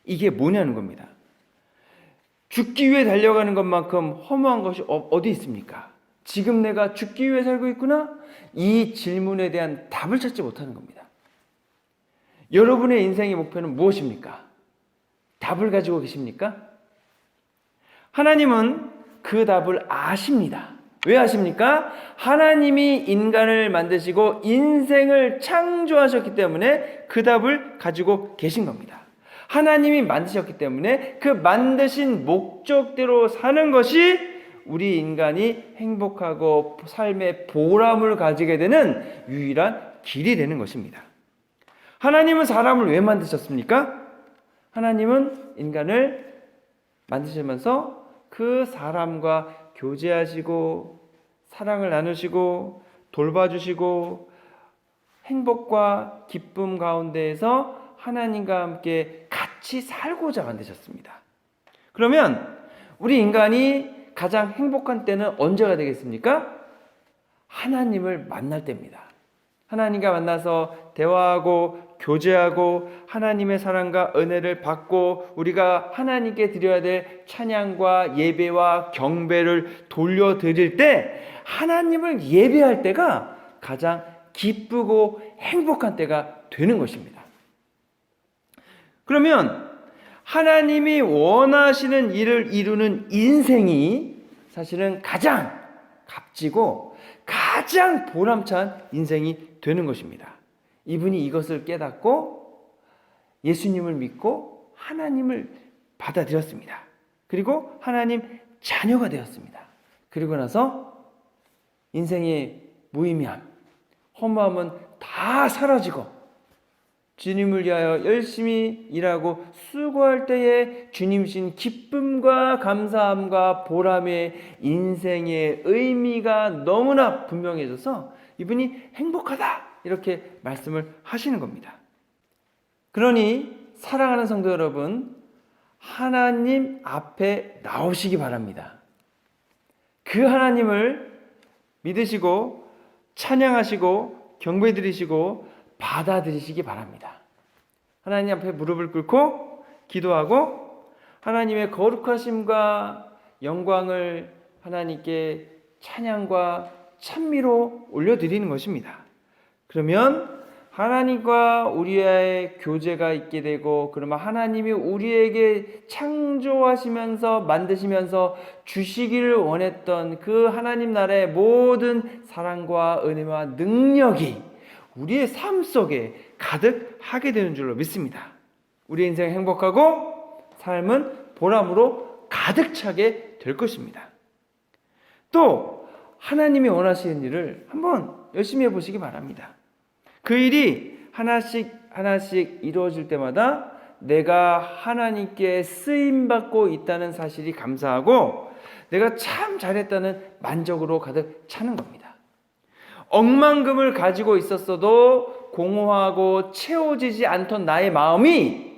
[SPEAKER 1] 이게 뭐냐는 겁니다. 죽기 위해 달려가는 것만큼 허무한 것이 어디 있습니까? 지금 내가 죽기 위해 살고 있구나? 이 질문에 대한 답을 찾지 못하는 겁니다. 여러분의 인생의 목표는 무엇입니까? 답을 가지고 계십니까? 하나님은 그 답을 아십니다. 왜 아십니까? 하나님이 인간을 만드시고 인생을 창조하셨기 때문에 그 답을 가지고 계신 겁니다. 하나님이 만드셨기 때문에 그 만드신 목적대로 사는 것이 우리 인간이 행복하고 삶의 보람을 가지게 되는 유일한 길이 되는 것입니다. 하나님은 사람을 왜 만드셨습니까? 하나님은 인간을 만드시면서 그 사람과 교제하시고 사랑을 나누시고 돌봐주시고 행복과 기쁨 가운데에서 하나님과 함께 같이 살고자 만드셨습니다. 그러면 우리 인간이 가장 행복한 때는 언제가 되겠습니까? 하나님을 만날 때입니다. 하나님과 만나서 대화하고 교제하고 하나님의 사랑과 은혜를 받고 우리가 하나님께 드려야 될 찬양과 예배와 경배를 돌려드릴 때 하나님을 예배할 때가 가장 기쁘고 행복한 때가 되는 것입니다. 그러면 하나님이 원하시는 일을 이루는 인생이 사실은 가장 값지고 가장 보람찬 인생이 되는 것입니다. 이분이 이것을 깨닫고 예수님을 믿고 하나님을 받아들였습니다. 그리고 하나님 자녀가 되었습니다. 그리고 나서 인생의 무의미함, 허무함은 다 사라지고 주님을 위하여 열심히 일하고 수고할 때에 주님신 기쁨과 감사함과 보람의 인생의 의미가 너무나 분명해져서 이분이 행복하다 이렇게 말씀을 하시는 겁니다. 그러니 사랑하는 성도 여러분, 하나님 앞에 나오시기 바랍니다. 그 하나님을 믿으시고 찬양하시고 경배드리시고 받아들이시기 바랍니다. 하나님 앞에 무릎을 꿇고 기도하고 하나님의 거룩하심과 영광을 하나님께 찬양과 찬미로 올려드리는 것입니다. 그러면 하나님과 우리의 교제가 있게 되고 그러면 하나님이 우리에게 창조하시면서 만드시면서 주시기를 원했던 그 하나님 나라의 모든 사랑과 은혜와 능력이 우리의 삶 속에 가득하게 되는 줄로 믿습니다. 우리 인생 행복하고 삶은 보람으로 가득 차게 될 것입니다. 또 하나님이 원하시는 일을 한번 열심히 해보시기 바랍니다. 그 일이 하나씩 이루어질 때마다 내가 하나님께 쓰임받고 있다는 사실이 감사하고 내가 참 잘했다는 만족으로 가득 차는 겁니다. 억만금을 가지고 있었어도 공허하고 채워지지 않던 나의 마음이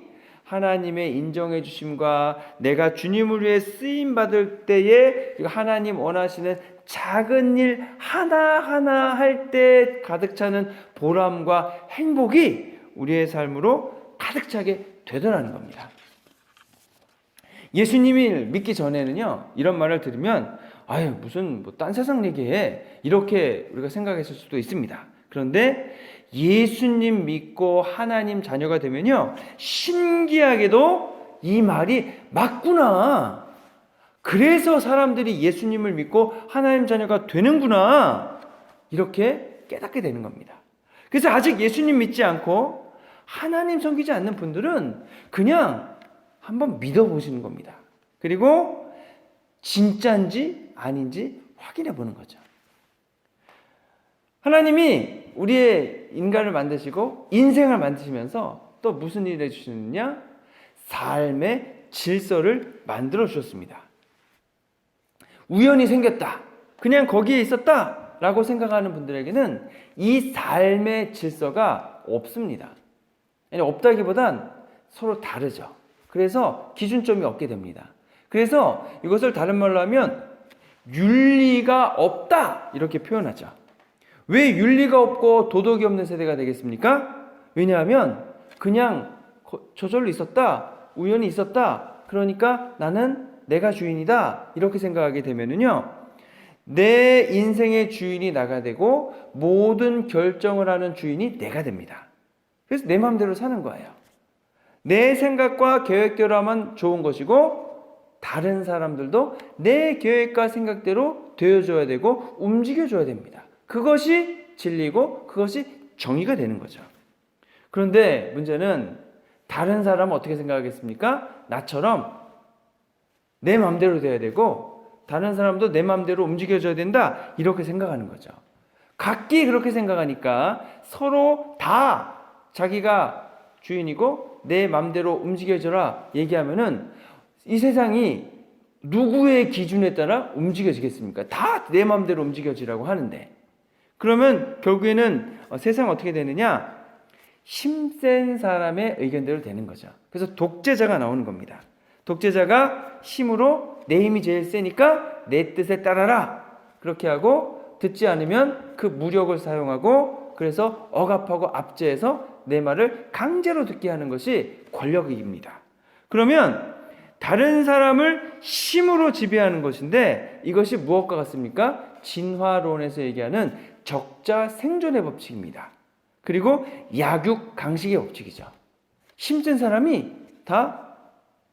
[SPEAKER 1] 하나님의 인정해 주심과 내가 주님을 위해 쓰임 받을 때에 하나님 원하시는 작은 일 하나하나 할 때 가득 차는 보람과 행복이 우리의 삶으로 가득 차게 되더라는 겁니다. 예수님을 믿기 전에는요, 이런 말을 들으면 아유 무슨 뭐 딴 세상 얘기해 이렇게 우리가 생각했을 수도 있습니다. 그런데 예수님 믿고 하나님 자녀가 되면요, 신기하게도 이 말이 맞구나. 그래서 사람들이 예수님을 믿고 하나님 자녀가 되는구나. 이렇게 깨닫게 되는 겁니다. 그래서 아직 예수님 믿지 않고 하나님 섬기지 않는 분들은 그냥 한번 믿어보시는 겁니다. 그리고 진짜인지 아닌지 확인해 보는 거죠. 하나님이 우리의 인간을 만드시고 인생을 만드시면서 또 무슨 일을 해주시느냐? 삶의 질서를 만들어 주셨습니다. 우연히 생겼다, 그냥 거기에 있었다 라고 생각하는 분들에게는 이 삶의 질서가 없습니다. 아니, 없다기보단 서로 다르죠. 그래서 기준점이 없게 됩니다. 그래서 이것을 다른 말로 하면 윤리가 없다 이렇게 표현하죠. 왜 윤리가 없고 도덕이 없는 세대가 되겠습니까? 왜냐하면 그냥 저절로 있었다, 우연히 있었다, 그러니까 나는 내가 주인이다 이렇게 생각하게 되면은요, 내 인생의 주인이 나가 되고 모든 결정을 하는 주인이 내가 됩니다. 그래서 내 마음대로 사는 거예요. 내 생각과 계획대로 하면 좋은 것이고 다른 사람들도 내 계획과 생각대로 되어줘야 되고 움직여줘야 됩니다. 그것이 진리고 그것이 정의가 되는 거죠. 그런데 문제는 다른 사람은 어떻게 생각하겠습니까? 나처럼 내 마음대로 돼야 되고 다른 사람도 내 마음대로 움직여줘야 된다 이렇게 생각하는 거죠. 각기 그렇게 생각하니까 서로 다 자기가 주인이고 내 마음대로 움직여줘라 얘기하면은 이 세상이 누구의 기준에 따라 움직여지겠습니까? 다 내 마음대로 움직여지라고 하는데, 그러면 결국에는 세상은 어떻게 되느냐? 힘센 사람의 의견대로 되는 거죠. 그래서 독재자가 나오는 겁니다. 독재자가 힘으로 내 힘이 제일 세니까 내 뜻에 따라라 그렇게 하고, 듣지 않으면 그 무력을 사용하고, 그래서 억압하고 압제해서 내 말을 강제로 듣게 하는 것이 권력입니다. 그러면 다른 사람을 힘으로 지배하는 것인데 이것이 무엇과 같습니까? 진화론에서 얘기하는 적자 생존의 법칙입니다. 그리고 약육 강식의 법칙이죠. 힘센 사람이 다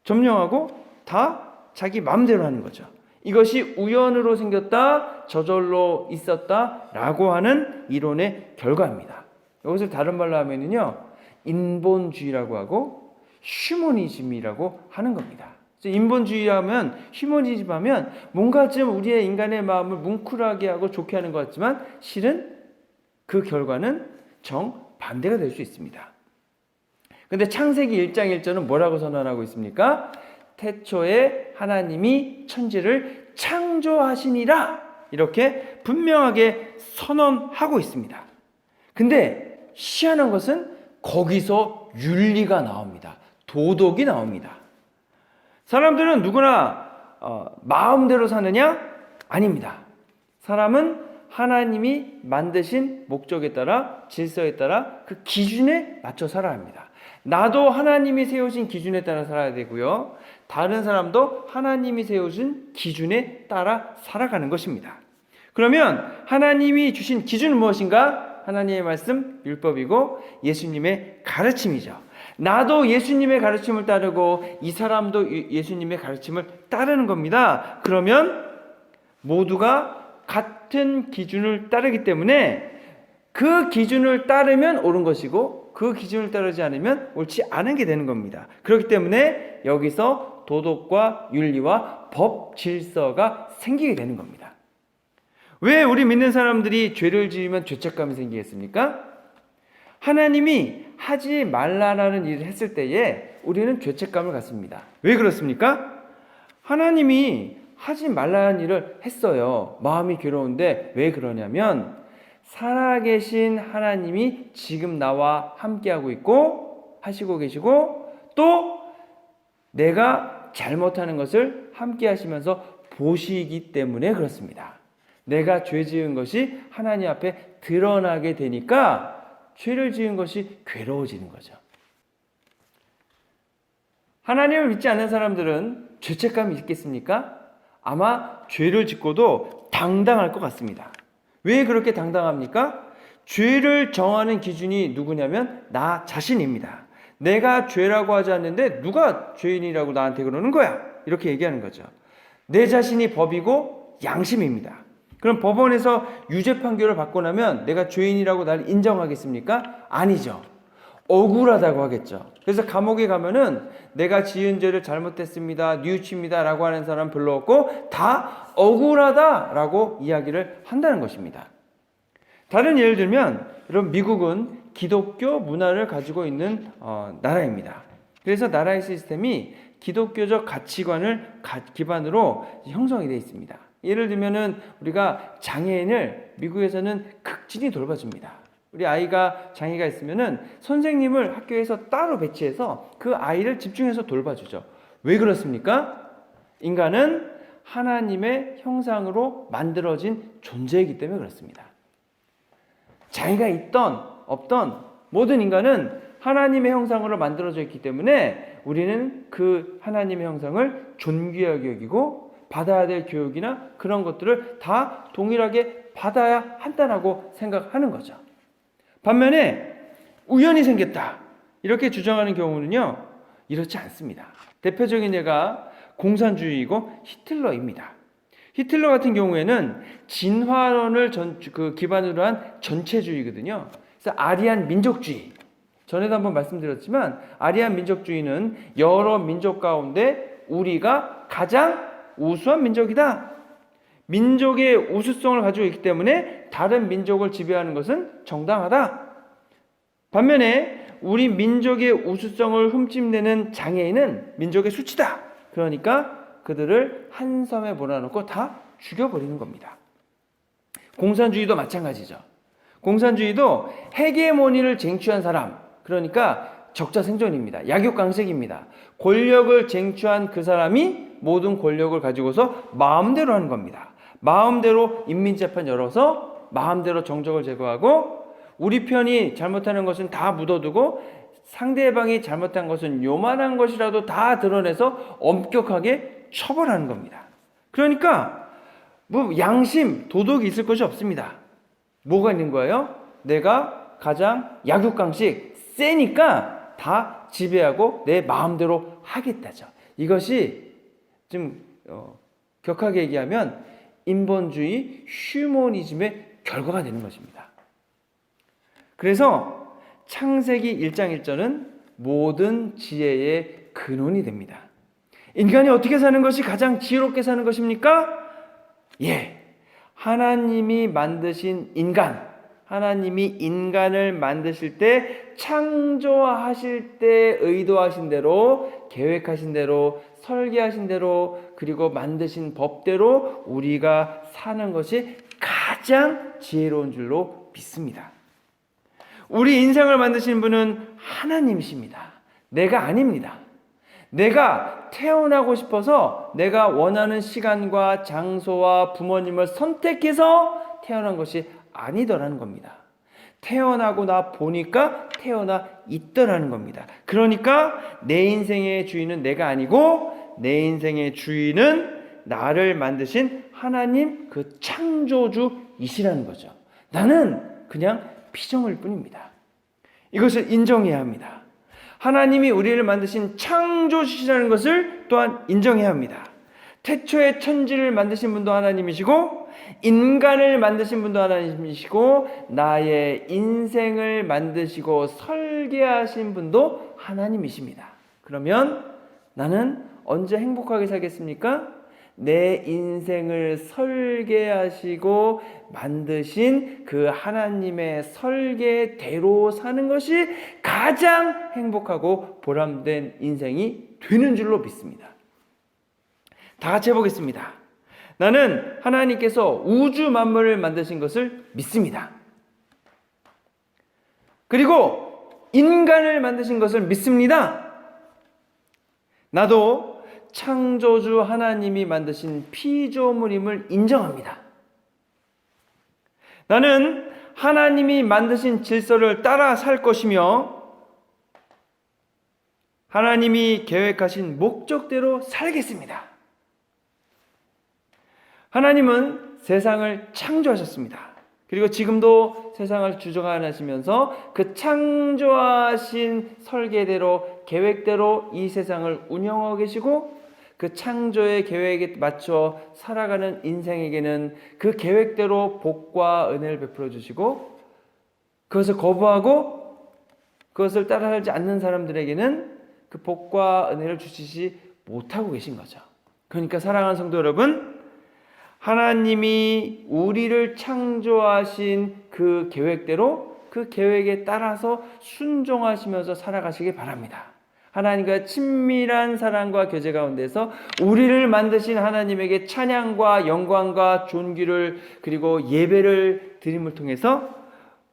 [SPEAKER 1] 점령하고 다 자기 마음대로 하는 거죠. 이것이 우연으로 생겼다, 저절로 있었다라고 하는 이론의 결과입니다. 이것을 다른 말로 하면은요, 인본주의라고 하고 휴머니즘이라고 하는 겁니다. 인본주의하면, 휴머니즘 하면 뭔가 좀 우리의 인간의 마음을 뭉클하게 하고 좋게 하는 것 같지만 실은 그 결과는 정반대가 될 수 있습니다. 근데 창세기 1장 1절은 뭐라고 선언하고 있습니까? 태초에 하나님이 천지를 창조하시니라 이렇게 분명하게 선언하고 있습니다. 근데 희한한 것은 거기서 윤리가 나옵니다. 도덕이 나옵니다. 사람들은 누구나 마음대로 사느냐? 아닙니다. 사람은 하나님이 만드신 목적에 따라, 질서에 따라 그 기준에 맞춰 살아야 합니다. 나도 하나님이 세우신 기준에 따라 살아야 되고요, 다른 사람도 하나님이 세우신 기준에 따라 살아가는 것입니다. 그러면 하나님이 주신 기준은 무엇인가? 하나님의 말씀, 율법이고 예수님의 가르침이죠. 나도 예수님의 가르침을 따르고 이 사람도 예수님의 가르침을 따르는 겁니다. 그러면 모두가 같은 기준을 따르기 때문에 그 기준을 따르면 옳은 것이고 그 기준을 따르지 않으면 옳지 않은 게 되는 겁니다. 그렇기 때문에 여기서 도덕과 윤리와 법 질서가 생기게 되는 겁니다. 왜 우리 믿는 사람들이 죄를 지으면 죄책감이 생기겠습니까? 하나님이 하지 말라라는 일을 했을 때에 우리는 죄책감을 갖습니다. 왜 그렇습니까? 하나님이 하지 말라는 일을 했어요. 마음이 괴로운데 왜 그러냐면 살아계신 하나님이 지금 나와 함께하고 있고 하시고 계시고 또 내가 잘못하는 것을 함께 하시면서 보시기 때문에 그렇습니다. 내가 죄 지은 것이 하나님 앞에 드러나게 되니까 죄를 지은 것이 괴로워지는 거죠. 하나님을 믿지 않는 사람들은 죄책감이 있겠습니까? 아마 죄를 짓고도 당당할 것 같습니다. 왜 그렇게 당당합니까? 죄를 정하는 기준이 누구냐면 나 자신입니다. 내가 죄라고 하지 않는데 누가 죄인이라고 나한테 그러는 거야? 이렇게 얘기하는 거죠. 내 자신이 법이고 양심입니다. 그럼 법원에서 유죄 판결을 받고 나면 내가 죄인이라고 나를 인정하겠습니까? 아니죠. 억울하다고 하겠죠. 그래서 감옥에 가면은 내가 지은 죄를 잘못했습니다, 뉘우칩니다 라고 하는 사람 별로 없고 다 억울하다 라고 이야기를 한다는 것입니다. 다른 예를 들면 여러분, 미국은 기독교 문화를 가지고 있는 나라입니다. 그래서 나라의 시스템이 기독교적 가치관을 기반으로 형성이 되어 있습니다. 예를 들면은 우리가 장애인을 미국에서는 극진히 돌봐줍니다. 우리 아이가 장애가 있으면은 선생님을 학교에서 따로 배치해서 그 아이를 집중해서 돌봐주죠. 왜 그렇습니까? 인간은 하나님의 형상으로 만들어진 존재이기 때문에 그렇습니다. 장애가 있던 없던 모든 인간은 하나님의 형상으로 만들어져 있기 때문에 우리는 그 하나님의 형상을 존귀하게 여기고 받아야 될 교육이나 그런 것들을 다 동일하게 받아야 한다고 생각하는 거죠. 반면에 우연히 생겼다 이렇게 주장하는 경우는요, 이렇지 않습니다. 대표적인 예가 공산주의이고 히틀러입니다. 히틀러 같은 경우에는 진화론을 기반으로 한 전체주의거든요. 그래서 아리안 민족주의. 전에도 한번 말씀드렸지만 아리안 민족주의는 여러 민족 가운데 우리가 가장 우수한 민족이다. 민족의 우수성을 가지고 있기 때문에 다른 민족을 지배하는 것은 정당하다. 반면에 우리 민족의 우수성을 흠집내는 장애인은 민족의 수치다. 그러니까 그들을 한 섬에 몰아넣고 다 죽여버리는 겁니다. 공산주의도 마찬가지죠. 공산주의도 헤게모니를 쟁취한 사람, 그러니까 적자생존입니다. 약육강식입니다. 권력을 쟁취한 그 사람이 모든 권력을 가지고서 마음대로 하는 겁니다. 마음대로 인민재판 열어서 마음대로 정적을 제거하고 우리 편이 잘못하는 것은 다 묻어두고 상대방이 잘못한 것은 요만한 것이라도 다 드러내서 엄격하게 처벌하는 겁니다. 그러니까 뭐 양심, 도덕이 있을 것이 없습니다. 뭐가 있는 거예요? 내가 가장 약육강식 세니까 다 지배하고 내 마음대로 하겠다죠. 이것이 좀 격하게 얘기하면 인본주의 휴머니즘의 결과가 되는 것입니다. 그래서 창세기 1장 1절은 모든 지혜의 근원이 됩니다. 인간이 어떻게 사는 것이 가장 지혜롭게 사는 것입니까? 하나님이 만드신 인간, 하나님이 인간을 만드실 때 창조하실 때 의도하신 대로 계획하신 대로 설계하신 대로 그리고 만드신 법대로 우리가 사는 것이 가장 지혜로운 줄로 믿습니다. 우리 인생을 만드신 분은 하나님이십니다. 내가 아닙니다. 내가 태어나고 싶어서 내가 원하는 시간과 장소와 부모님을 선택해서 태어난 것이 아니더라는 겁니다. 태어나고 나 보니까 태어나 있더라는 겁니다. 그러니까 내 인생의 주인은 내가 아니고 내 인생의 주인은 나를 만드신 하나님 그 창조주이시라는 거죠. 나는 그냥 피조물 뿐입니다. 이것을 인정해야 합니다. 하나님이 우리를 만드신 창조주시라는 것을 또한 인정해야 합니다. 태초에 천지를 만드신 분도 하나님이시고 인간을 만드신 분도 하나님이시고 나의 인생을 만드시고 설계하신 분도 하나님이십니다. 그러면 나는 언제 행복하게 살겠습니까? 내 인생을 설계하시고 만드신 그 하나님의 설계대로 사는 것이 가장 행복하고 보람된 인생이 되는 줄로 믿습니다. 다 같이 해보겠습니다. 나는 하나님께서 우주 만물을 만드신 것을 믿습니다. 그리고 인간을 만드신 것을 믿습니다. 나도 창조주 하나님이 만드신 피조물임을 인정합니다. 나는 하나님이 만드신 질서를 따라 살 것이며 하나님이 계획하신 목적대로 살겠습니다. 하나님은 세상을 창조하셨습니다. 그리고 지금도 세상을 주관하시면서 그 창조하신 설계대로 계획대로 이 세상을 운영하고 계시고 그 창조의 계획에 맞춰 살아가는 인생에게는 그 계획대로 복과 은혜를 베풀어 주시고 그것을 거부하고 그것을 따라 살지 않는 사람들에게는 그 복과 은혜를 주시지 못하고 계신 거죠. 그러니까 사랑하는 성도 여러분, 하나님이 우리를 창조하신 그 계획대로 그 계획에 따라서 순종하시면서 살아가시기 바랍니다. 하나님과 친밀한 사랑과 교제 가운데서 우리를 만드신 하나님에게 찬양과 영광과 존귀를 그리고 예배를 드림을 통해서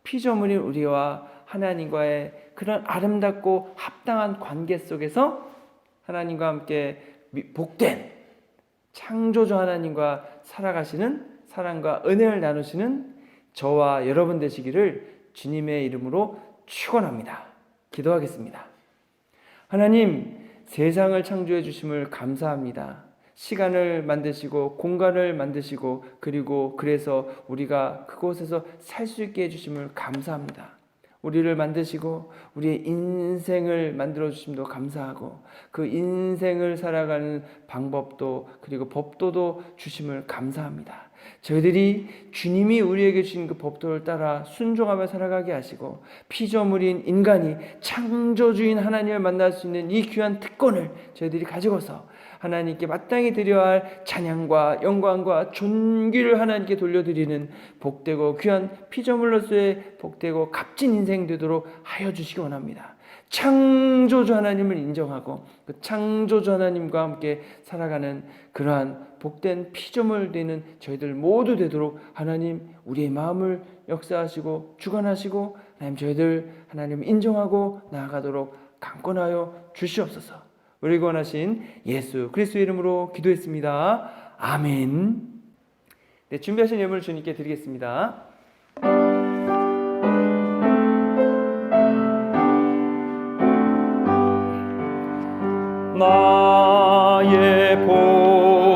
[SPEAKER 1] 피조물인 우리와 하나님과의 그런 아름답고 합당한 관계 속에서 하나님과 함께 복된 창조주 하나님과 살아가시는 사랑과 은혜를 나누시는 저와 여러분 되시기를 주님의 이름으로 축원합니다. 기도하겠습니다. 하나님, 세상을 창조해 주심을 감사합니다. 시간을 만드시고 공간을 만드시고 그리고 그래서 우리가 그곳에서 살 수 있게 해주심을 감사합니다. 우리를 만드시고 우리의 인생을 만들어 주심도 감사하고 그 인생을 살아가는 방법도 그리고 법도도 주심을 감사합니다. 저희들이 주님이 우리에게 주신 그 법도를 따라 순종하며 살아가게 하시고 피조물인 인간이 창조주인 하나님을 만날 수 있는 이 귀한 특권을 저희들이 가지고서 하나님께 마땅히 드려야 할 찬양과 영광과 존귀를 하나님께 돌려드리는 복되고 귀한 피조물로서의 복되고 값진 인생 되도록 하여 주시기 원합니다. 창조주 하나님을 인정하고 그 창조주 하나님과 함께 살아가는 그러한 복된 피조물 되는 저희들 모두 되도록 하나님 우리의 마음을 역사하시고 주관하시고 하나님 저희들 하나님 인정하고 나아가도록 강권하여 주시옵소서. 우리 원하신 예수 그리스도의 이름으로 기도했습니다. 아멘. 네, 준비하신 예물을 주님께 드리겠습니다. 나의 보화들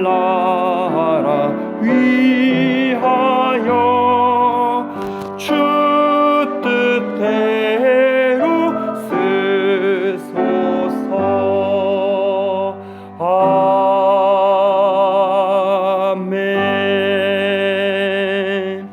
[SPEAKER 1] 하늘나라 위하여 주 뜻대로 쓰소서. 아멘.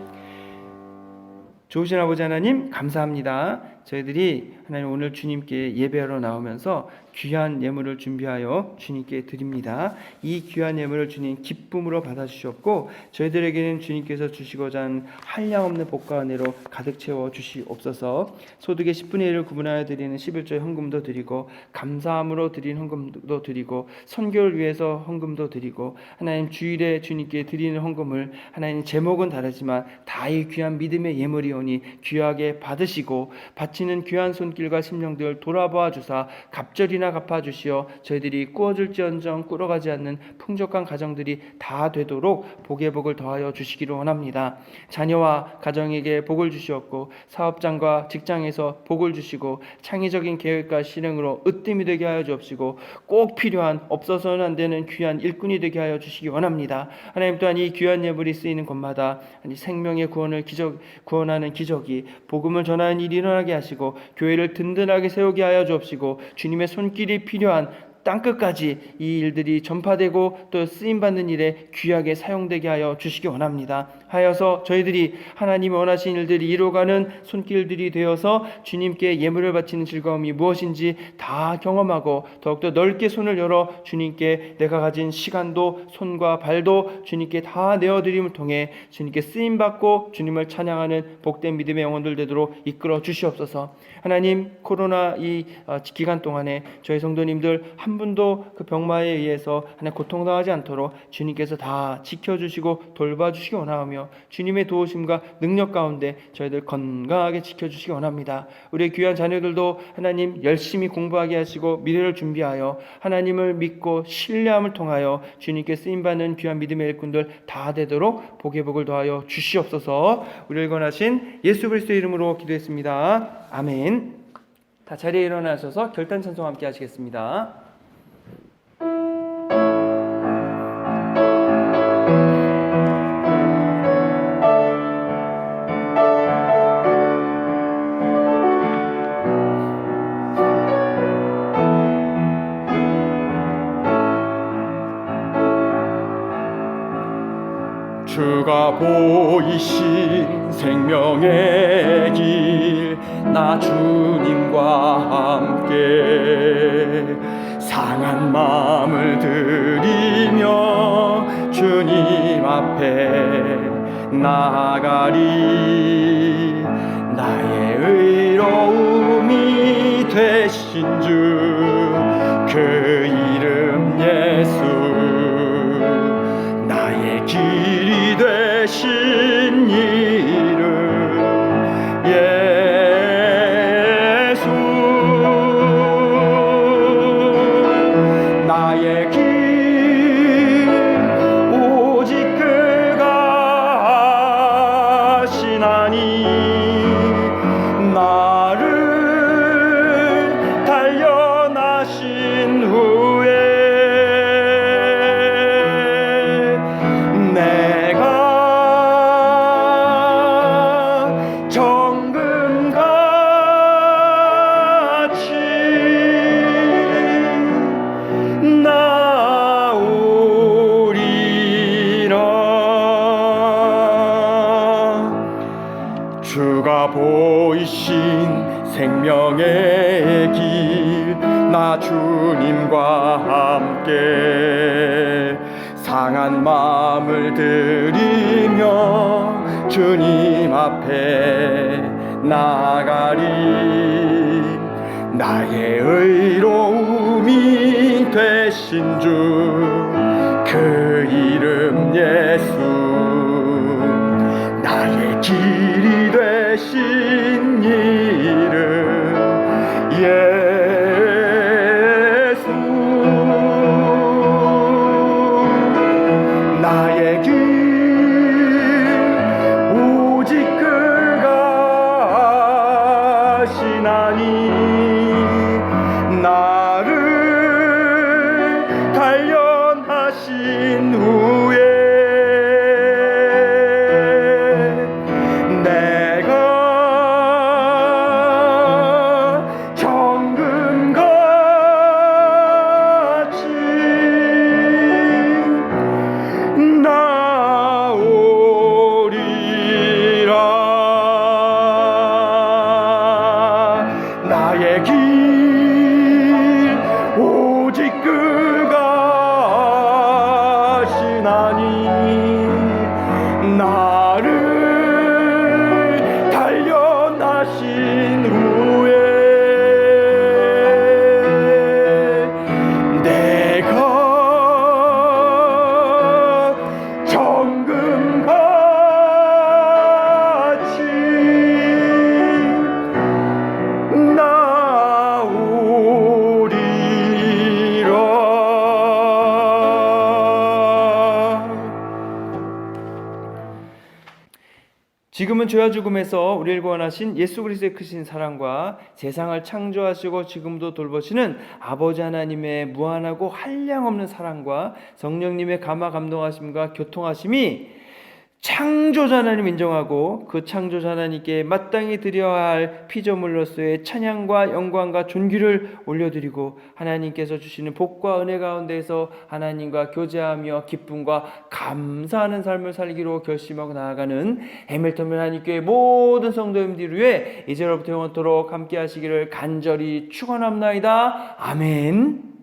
[SPEAKER 1] 좋으신 아버지 하나님 감사합니다. 저희들이 하나님 오늘 주님께 예배하러 나오면서 귀한 예물을 준비하여 주님께 드립니다. 이 귀한 예물을 주님 기쁨으로 받아주시옵고 저희들에게는 주님께서 주시고자 하는 한량없는 복과 은혜로 가득 채워 주시옵소서. 소득의 10분의 1을 구분하여 드리는 11조 헌금도 드리고 감사함으로 드리는 헌금도 드리고 선교를 위해서 헌금도 드리고 하나님 주일에 주님께 드리는 헌금을 하나님 제목은 다르지만 다 이 귀한 믿음의 예물이오니 귀하게 받으시고 바치는 귀한 손길과 심령들 돌아보아 주사 갑절이나 갚아주시어 저희들이 꾸어줄지언정 꿇어가지 않는 풍족한 가정들이 다 되도록 복의 복을 더하여 주시기를 원합니다. 자녀와 가정에게 복을 주시옵고 사업장과 직장에서 복을 주시고 창의적인 계획과 실행으로 으뜸이 되게 하여 주옵시고 꼭 필요한 없어서는 안 되는 귀한 일꾼이 되게 하여 주시기 원합니다. 하나님 또한 이 귀한 예물이 쓰이는 곳마다 생명의 구원하는 기적이 복음을 전하는 일이 일어나게 하시고 교회를 든든하게 세우게 하여 주옵시고 주님의 손길이 필요한 땅끝까지 이 일들이 전파되고 또 쓰임받는 일에 귀하게 사용되게 하여 주시기 원합니다. 하여서 저희들이 하나님이 원하신 일들이 이루어가는 손길들이 되어서 주님께 예물을 바치는 즐거움이 무엇인지 다 경험하고 더욱더 넓게 손을 열어 주님께 내가 가진 시간도 손과 발도 주님께 다 내어드림을 통해 주님께 쓰임받고 주님을 찬양하는 복된 믿음의 영혼들 되도록 이끌어 주시옵소서. 하나님 코로나 이 기간 동안에 저희 성도님들 한 분도 그 병마에 의해서 하나님 고통당하지 않도록 주님께서 다 지켜주시고 돌봐주시기 원하며 주님의 도우심과 능력 가운데 저희들 건강하게 지켜주시기 원합니다. 우리의 귀한 자녀들도 하나님 열심히 공부하게 하시고 미래를 준비하여 하나님을 믿고 신뢰함을 통하여 주님께 쓰임받는 귀한 믿음의 일꾼들 다 되도록 복의 복을 더하여 주시옵소서. 우리를 권하신 예수 그리스도의 이름으로 기도했습니다. 아멘. 다 자리에 일어나셔서 결단 찬송 함께 하시겠습니다. 주가 보이신 생명의 길, 나 주님과 함께 상한 마음을 들이며 주님 앞에 나아가리. 나의 의로움이 되신 주, 그 이름 예수, 나의 길이 되신 이름 예수. 나의 길 오직 그가 하시나니, 나를 단련하신 후에 내가 정금같이 나오리라. 주가 보이신 생명의 길, 나 주님과 함께 상한 마음을 들이며 주님 앞에 나아가리. 나의 의로움이 되신 주, 그 이름 예수, 나의 길이 되신 이름 예수. 나의 길 오직 그가 하시나니, 나를 단련하신 후에 내가 정금같이 나오리라. 나의 길 오직 그가 하시나니, 나를 단련하신 후에 내가 정금같이 나오리라. 지금은 죄와 죽음에서 우리를 구원하신 예수 그리스도의 크신 사랑과 세상을 창조하시고 지금도 돌보시는 아버지 하나님의 무한하고 한량없는 사랑과 성령님의 감화 감동하심과 교통하심이 창조자 하나님 인정하고 그 창조자 하나님께 마땅히 드려야 할 피조물로서의 찬양과 영광과 존귀를 올려드리고, 하나님께서 주시는 복과 은혜 가운데에서 하나님과 교제하며 기쁨과 감사하는 삶을 살기로 결심하고 나아가는 해밀턴 하나님교회 모든 성도님들 위해 이제로부터 영원토록 함께 하시기를 간절히 축원합나이다. 아멘.